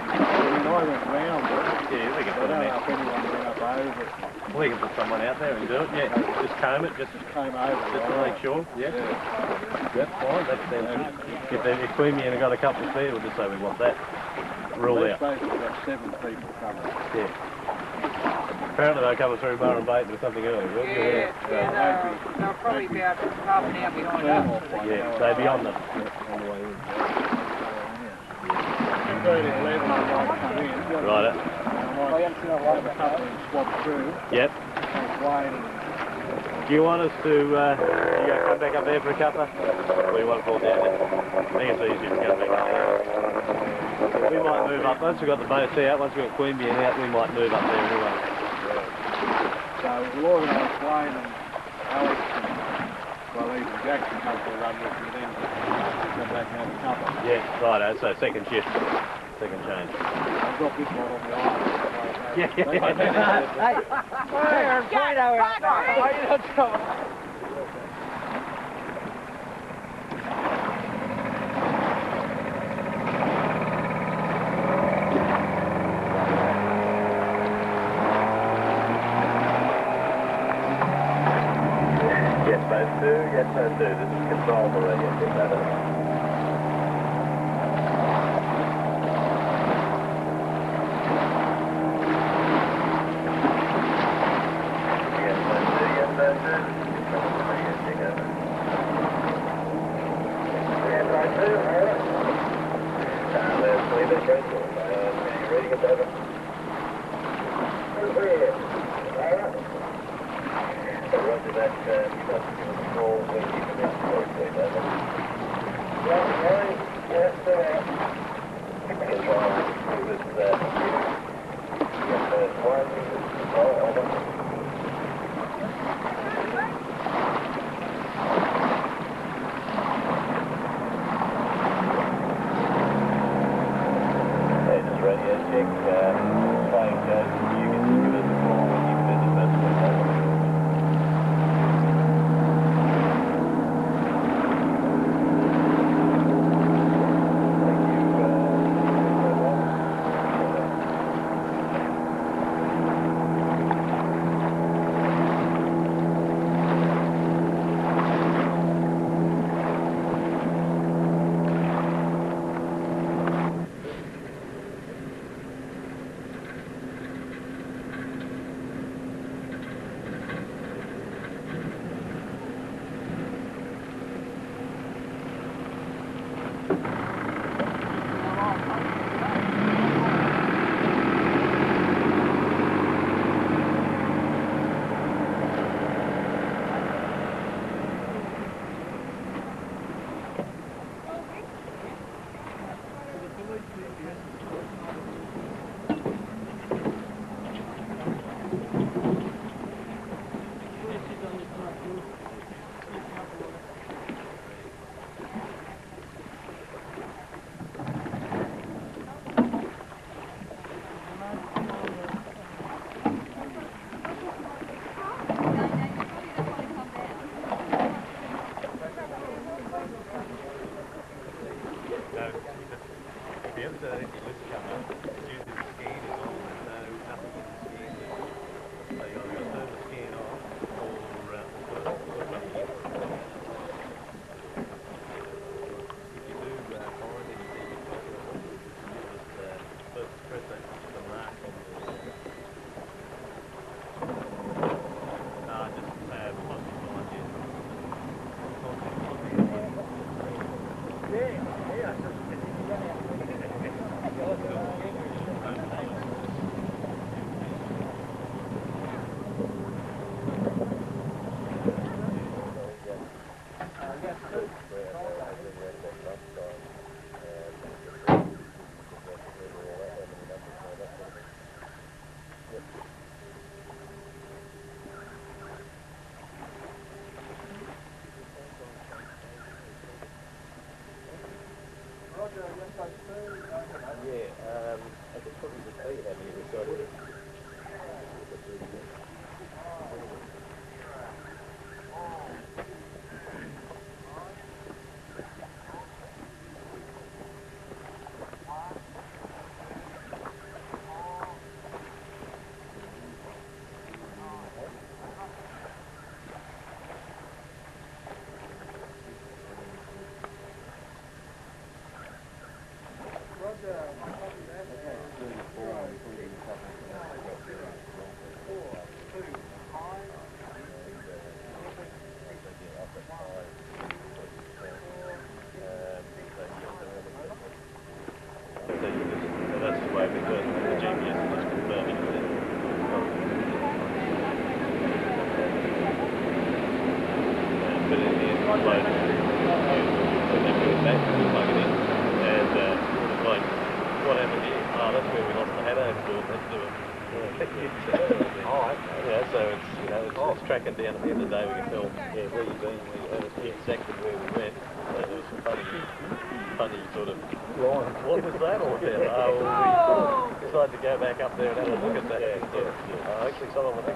Speaker 5: I mean, I went round it.
Speaker 4: Yeah, we can
Speaker 5: I
Speaker 4: put
Speaker 5: don't
Speaker 4: them
Speaker 5: know if anyone went up over it.
Speaker 4: We can put someone out there and do it. Yeah, just comb it, just
Speaker 5: Came over
Speaker 4: to
Speaker 5: the
Speaker 4: make sure. Yeah. That's fine. That's them. If Queanbeyan have got a couple spare, we'll just say we want that. Rule
Speaker 5: We've
Speaker 4: out.
Speaker 5: basically got 7 people coming.
Speaker 4: Yeah. Apparently they'll come through Bar and Bait with something early.
Speaker 2: They'll probably be about half an hour behind us.
Speaker 4: Yeah, they'll be on the way in. Right.
Speaker 5: Have a couple and swap through.
Speaker 4: Yep. Do you want us to you go come back up there for a cuppa? Or you want to fall down there? I think it's easier to come back up there. We might move up. Once we've got the boats out, once we've got Queanbeyan out, we might move up there anyway.
Speaker 5: So we'll organise Wayne and Alex and, well, even Jackson come for a run with you, then come back and have a couple.
Speaker 4: Yes, righto, so second shift, second change.
Speaker 5: I've got this one on the island.
Speaker 7: Hey,
Speaker 4: Yes, I do. This is control already. Get that up. Yes, I do. Yes, I do. Let's leave it right there. Are you ready to get that up? Roger that, you have to give us a call when you come out to work, please, over. Right, yes, sir. Yes, one, over. Hey, just radio check, flying code, you can just give us a call when you visit us, please, over. I could probably just tell you how many we've got here. What happened here? Oh, that's where we lost the header. Let's do it. Yeah, so it's tracking down at the end of the day. We can tell where you've been, exactly where we went. So there was some funny sort of lines. What was that all about? Well, we decided to go back up there and have a look at that. Actually, some of them.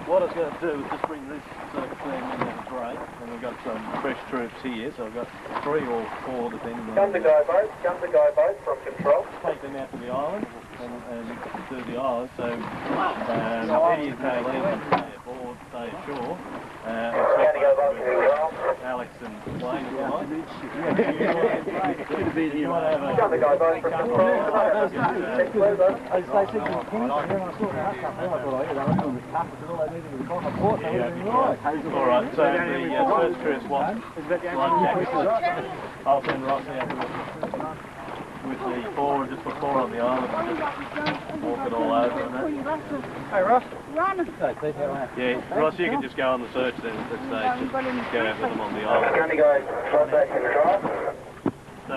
Speaker 4: What I was going to do is just bring this clean in at a break, and we've got some fresh troops here, so I've got 3 or 4 depending on...
Speaker 3: Come to go boat from control.
Speaker 4: Take them out to the island, and do the island, so Eddie and Kayleen stay aboard, stay ashore. Alex and Wayne, you want to have a...
Speaker 3: Come to go boat from control.
Speaker 4: Alright, so the first crew is what? I'll send Ross out with the forward, just put 4 on the island and just walk it all over and that.
Speaker 8: Hey Ross. Run.
Speaker 4: Yeah, Ross, you can just go on the search then at this stage, just go out with them on the island.
Speaker 3: Come to go boat from control.
Speaker 4: So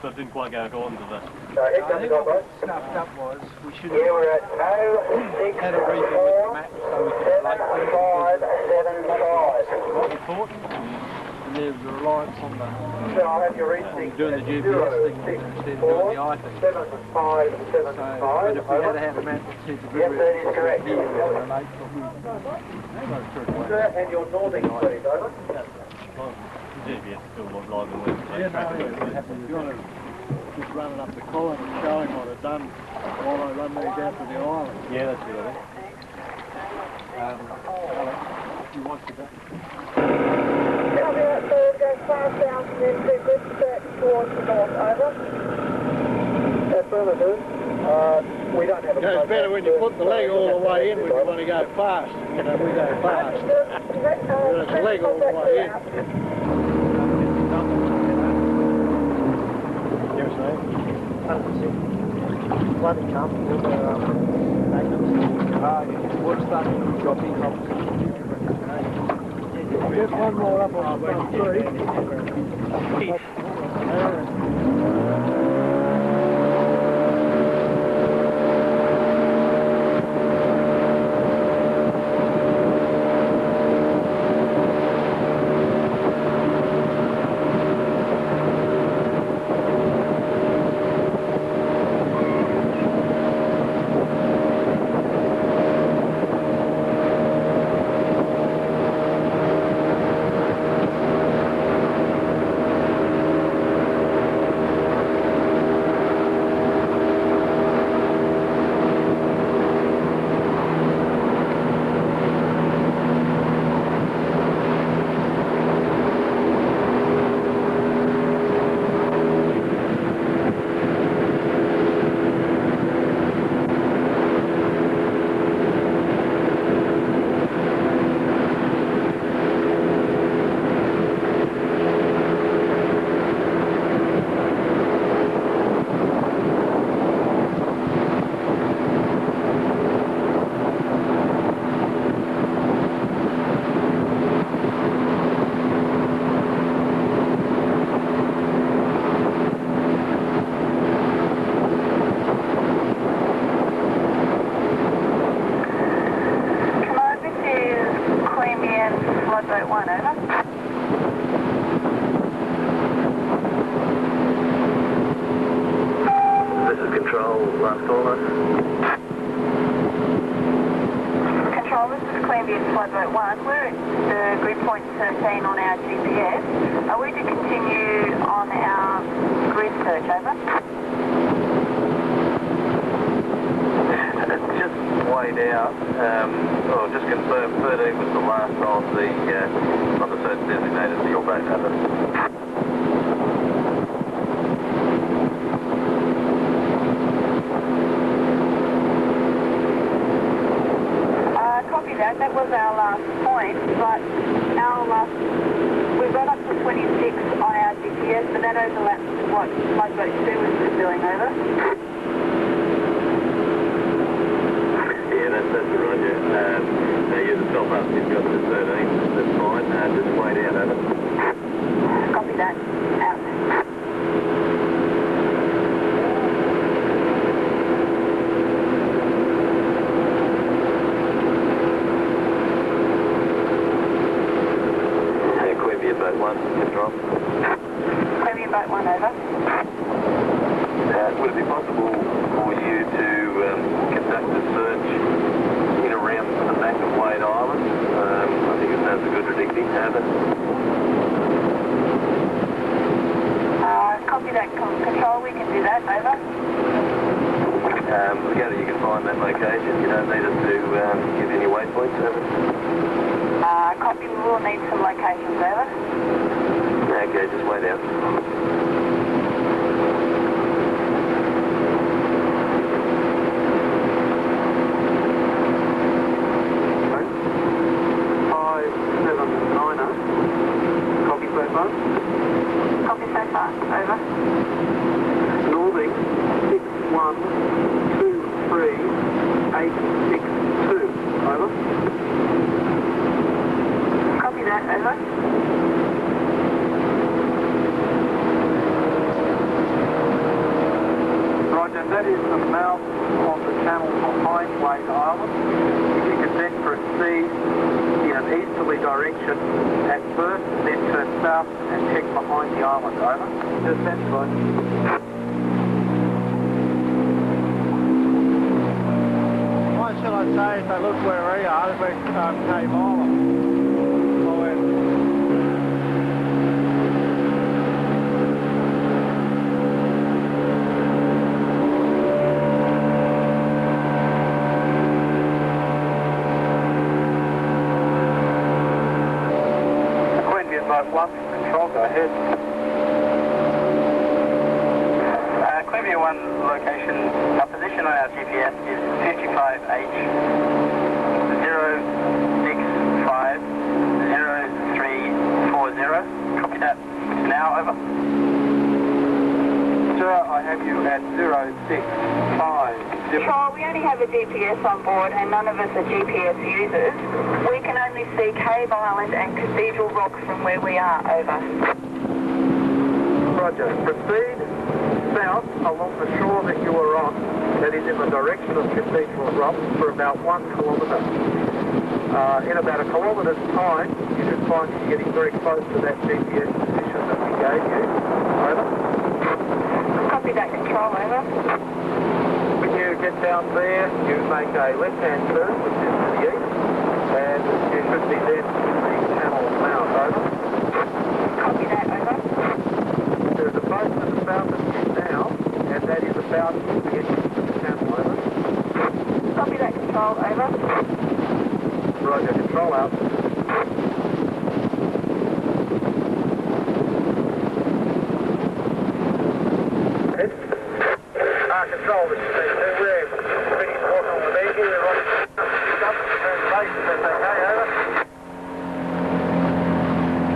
Speaker 4: it didn't quite go according to the...
Speaker 3: Come to go boat.
Speaker 7: Stuffed up was we should
Speaker 3: Yeah, we're at 06,
Speaker 7: had a briefing with the map so we could like
Speaker 3: 7575.
Speaker 7: what we thought. And there's a reliance on the
Speaker 3: I'll have your reading.
Speaker 7: doing the GPS thing instead of doing the I thing.
Speaker 3: 7575.
Speaker 7: But if we had had a map that said the
Speaker 3: Yes, that is correct.
Speaker 7: here and
Speaker 3: And your northing, please, over.
Speaker 4: GPS still not live and working.
Speaker 5: If you want to just run it up the column and show him what I've done while I run these out to the island.
Speaker 4: Yeah, that's good, I think.
Speaker 5: Alex, if you want to go.
Speaker 6: Come out forward, go 5,000 then to good search towards the north, over.
Speaker 3: Affirmative. We don't have a...
Speaker 5: Goes better when you put the leg all the way in when you want to go fast. You know, we go fast. There's the leg all the way in.
Speaker 3: Bloody comfortable.
Speaker 7: what's that dropping off?
Speaker 3: Just one more up on the front three.
Speaker 6: That was our last point, but we got up to 26 on our GPS, but that overlaps with what Lifeboat 2 was doing, over.
Speaker 4: Yeah, that's right, yeah. Now you yourself up, you've got the 13, that's fine, just wait out, over.
Speaker 6: Copy that.
Speaker 3: 1, control.
Speaker 6: Clear boat 1, over.
Speaker 3: Would it be possible for you to conduct a search in around the back of Wade Island? I think it sounds a good predicting, over.
Speaker 6: Copy that, control, we can do that, over.
Speaker 3: We gather you can find that location. You don't need us to give any waypoints, over.
Speaker 6: Copy, we will need some locations, over.
Speaker 3: Okay, just wait out.
Speaker 6: Copy so far, over.
Speaker 3: Northing 6123862, over.
Speaker 6: Copy that, over.
Speaker 3: Roger, that is the mouth of the channel behind Wade Island. If you can then proceed in an easterly direction at Burt, then turn south and check behind the island, over. Just that side.
Speaker 5: What shall I say if I look where we are, we're Cave Island?
Speaker 3: Control, go ahead. Clearview 1 location, our position on our GPS is 55H 0650340. Copy that. Now, over. Sir, I have you at 065.
Speaker 6: Control, we only have a GPS on board and none of us are GPS users. We can only see Cave Island and Cathedral Rock from where we are, over.
Speaker 3: Roger. Proceed south along the shore that you are on, that is in the direction of Cathedral Rock, for about 1 kilometre. In about a kilometre's time, you should find you're getting very close to that GPS position that we gave you. Over.
Speaker 6: Copy that, control, over.
Speaker 3: When you get down there, you make a left-hand turn, which is to the east, and you should be then in the channel mouth, over.
Speaker 6: Copy that, over.
Speaker 3: There's a boat to the south of you now, and that is about to get into the channel, over.
Speaker 6: Copy that, control, over.
Speaker 3: Roger, control out. Control, this is we're ready to walk on the beach here. We're on up to turn base, if that's okay, over.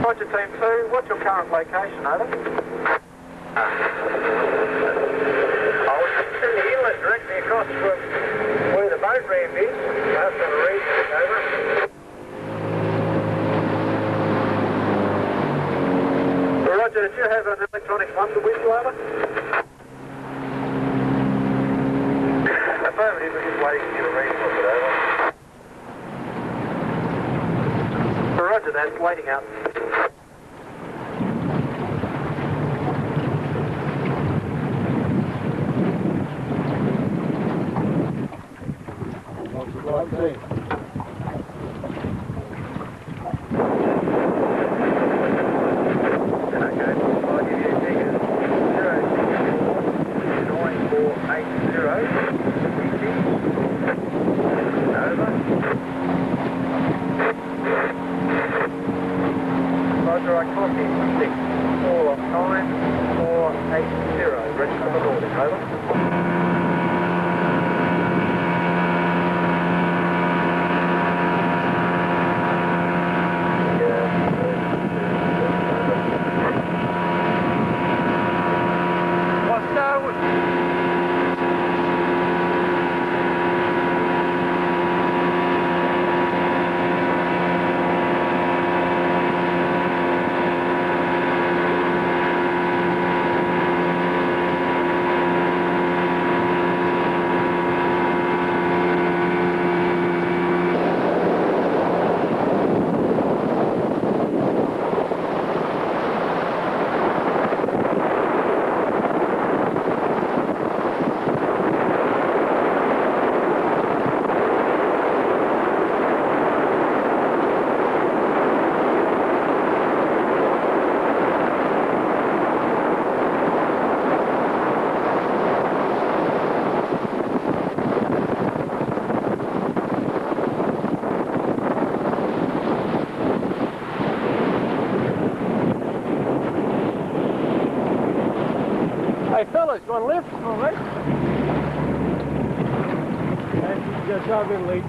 Speaker 3: Roger, Team 2, what's your current location, over? I was in the inlet directly across from where the boat ramp is. That's on the reach, over. Roger, did you have an electronic bundle with you, over? Affirmative, we're just waiting for you to read it, over. Roger that, waiting out. Roger, I copy 6, 4 on time, 480, ready for the boarding, over.
Speaker 2: boys. You want to lift? All right.
Speaker 5: Just over the lead.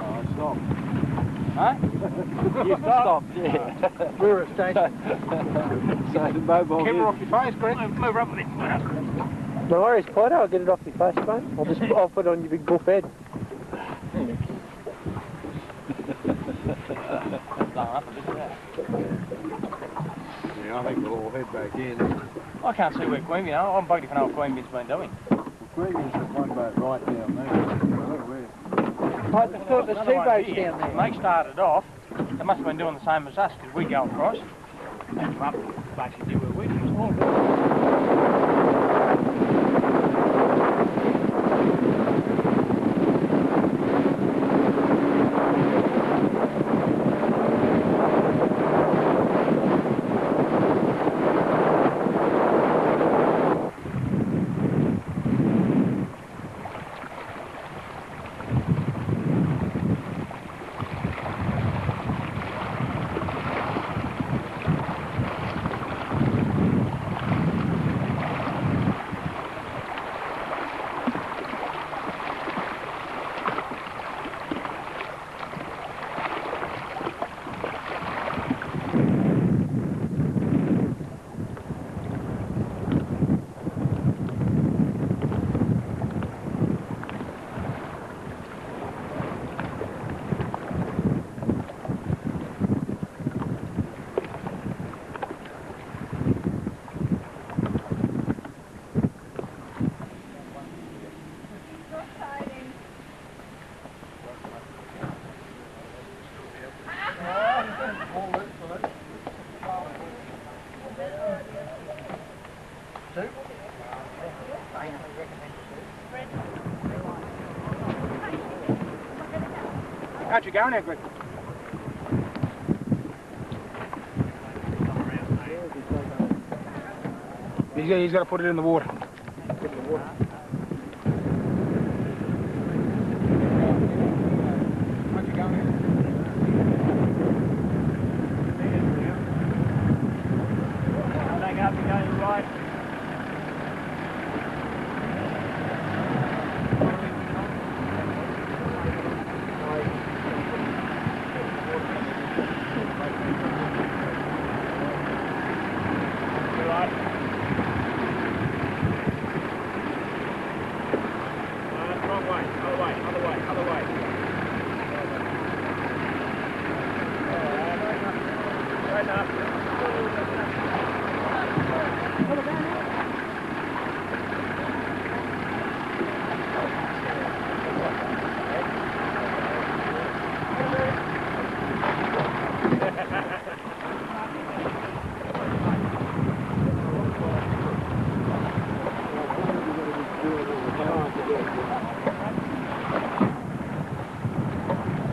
Speaker 5: Oh, stop.
Speaker 2: Huh?
Speaker 7: You stopped, yeah.
Speaker 5: We're at station.
Speaker 7: So the mobile
Speaker 2: Camera off your face, Greg. Move up a bit.
Speaker 7: No worries, Potter. I'll get it off your face, mate. I'll put it on your big buff head.
Speaker 5: Yeah, I think we'll all head back in.
Speaker 2: I can't see where I'm bugged if I know what Queenbin's been doing.
Speaker 5: Well, Queen's got one boat right down there. I don't know where.
Speaker 7: I thought there's two boats down there.
Speaker 2: They started off, they must have been doing the same as us, because we go across. And come up, basically do where we do. How'd you go now, Greg? He's got to put it in the water. Get in the water. How'd you go now? Hang up and go right.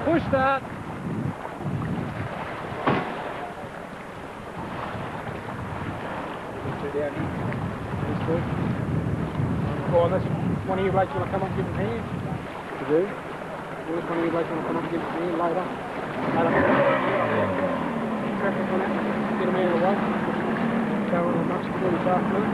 Speaker 7: Push that.
Speaker 2: Oh, unless one of you blokes want to come up and give him a hand.
Speaker 7: To do?
Speaker 2: Unless one of you blokes want to come up and give him a hand later. Traffic on that. Get him out of the way. Go on the much before this afternoon.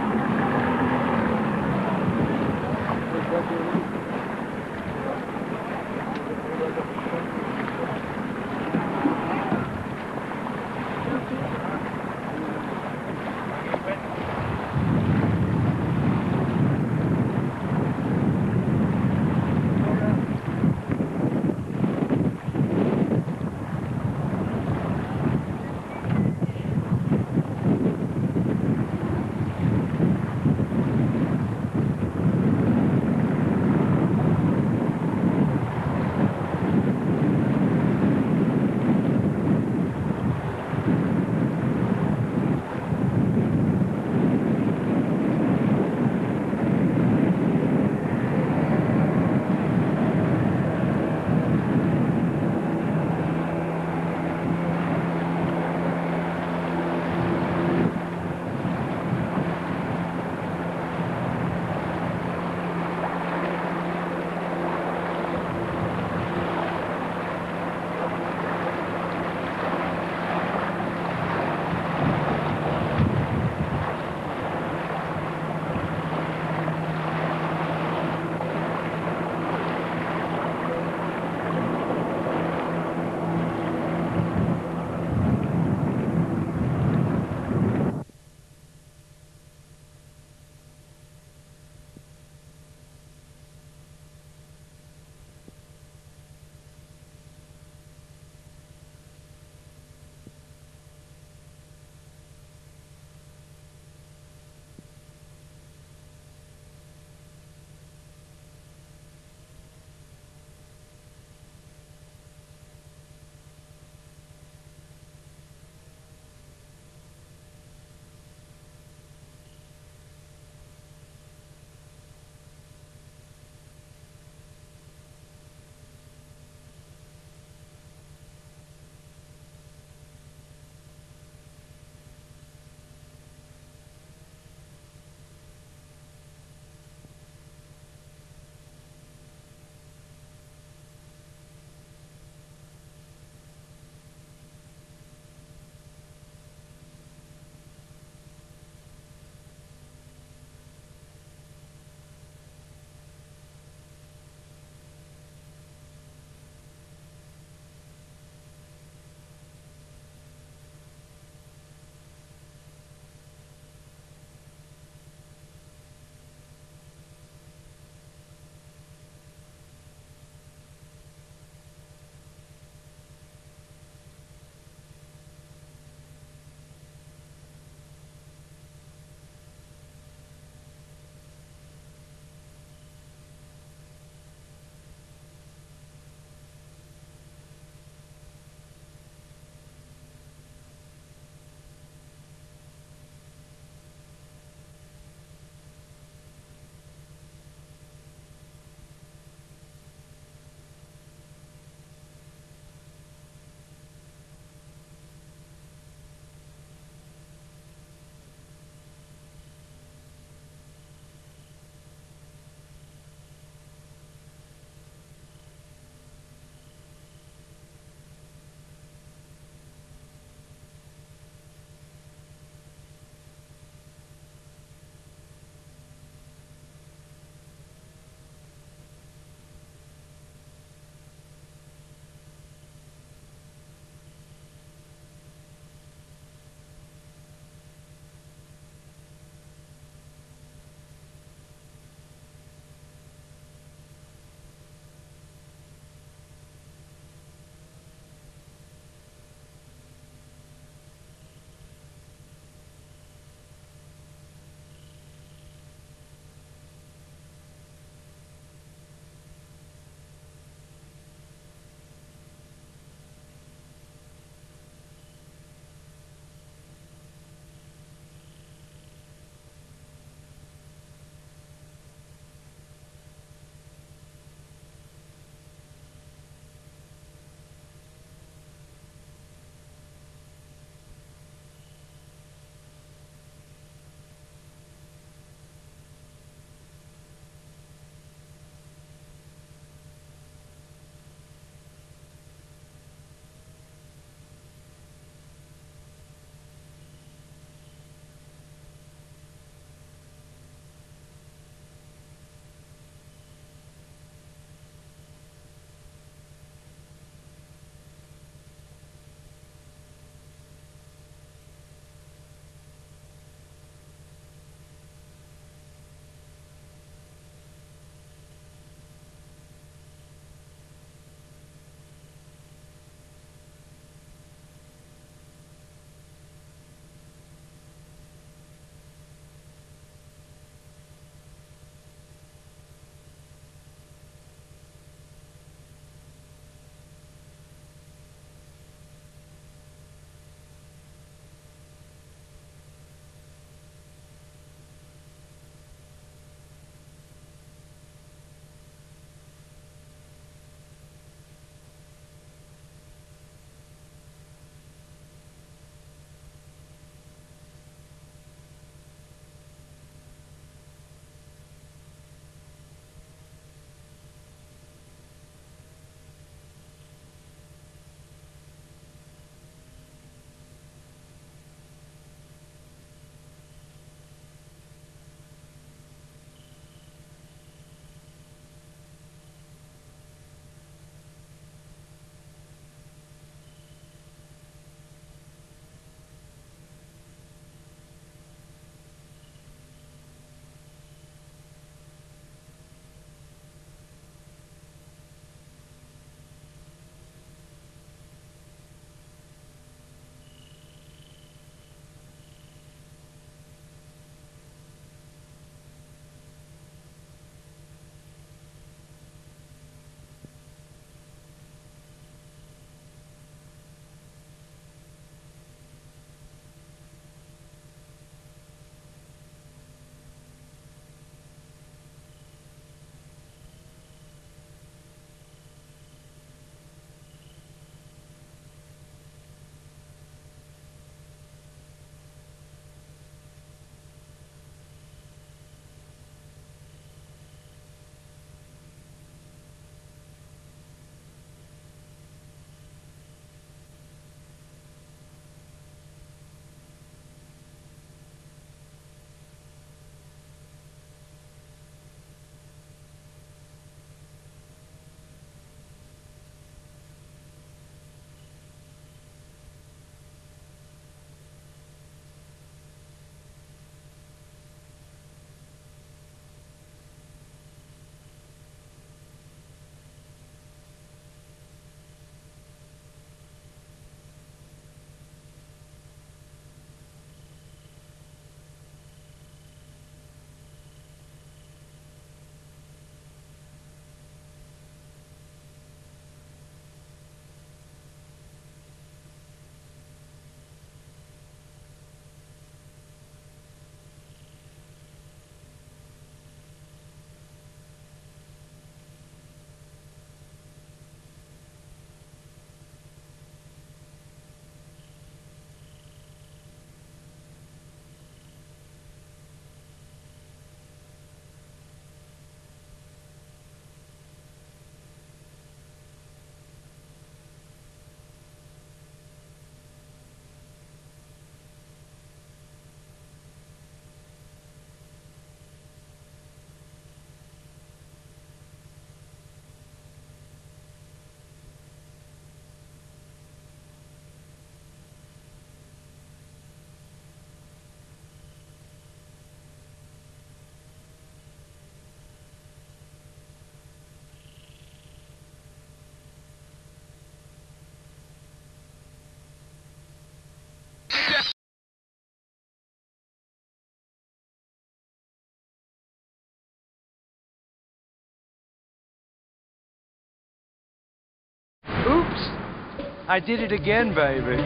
Speaker 11: I did it again, baby.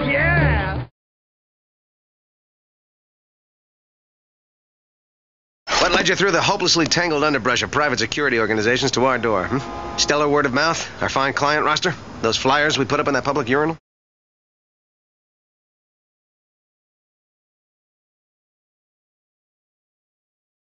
Speaker 11: Yeah!
Speaker 12: What led you through the hopelessly tangled underbrush of private security organizations to our door, Stellar word of mouth? Our fine client roster? Those flyers we put up in that public urinal?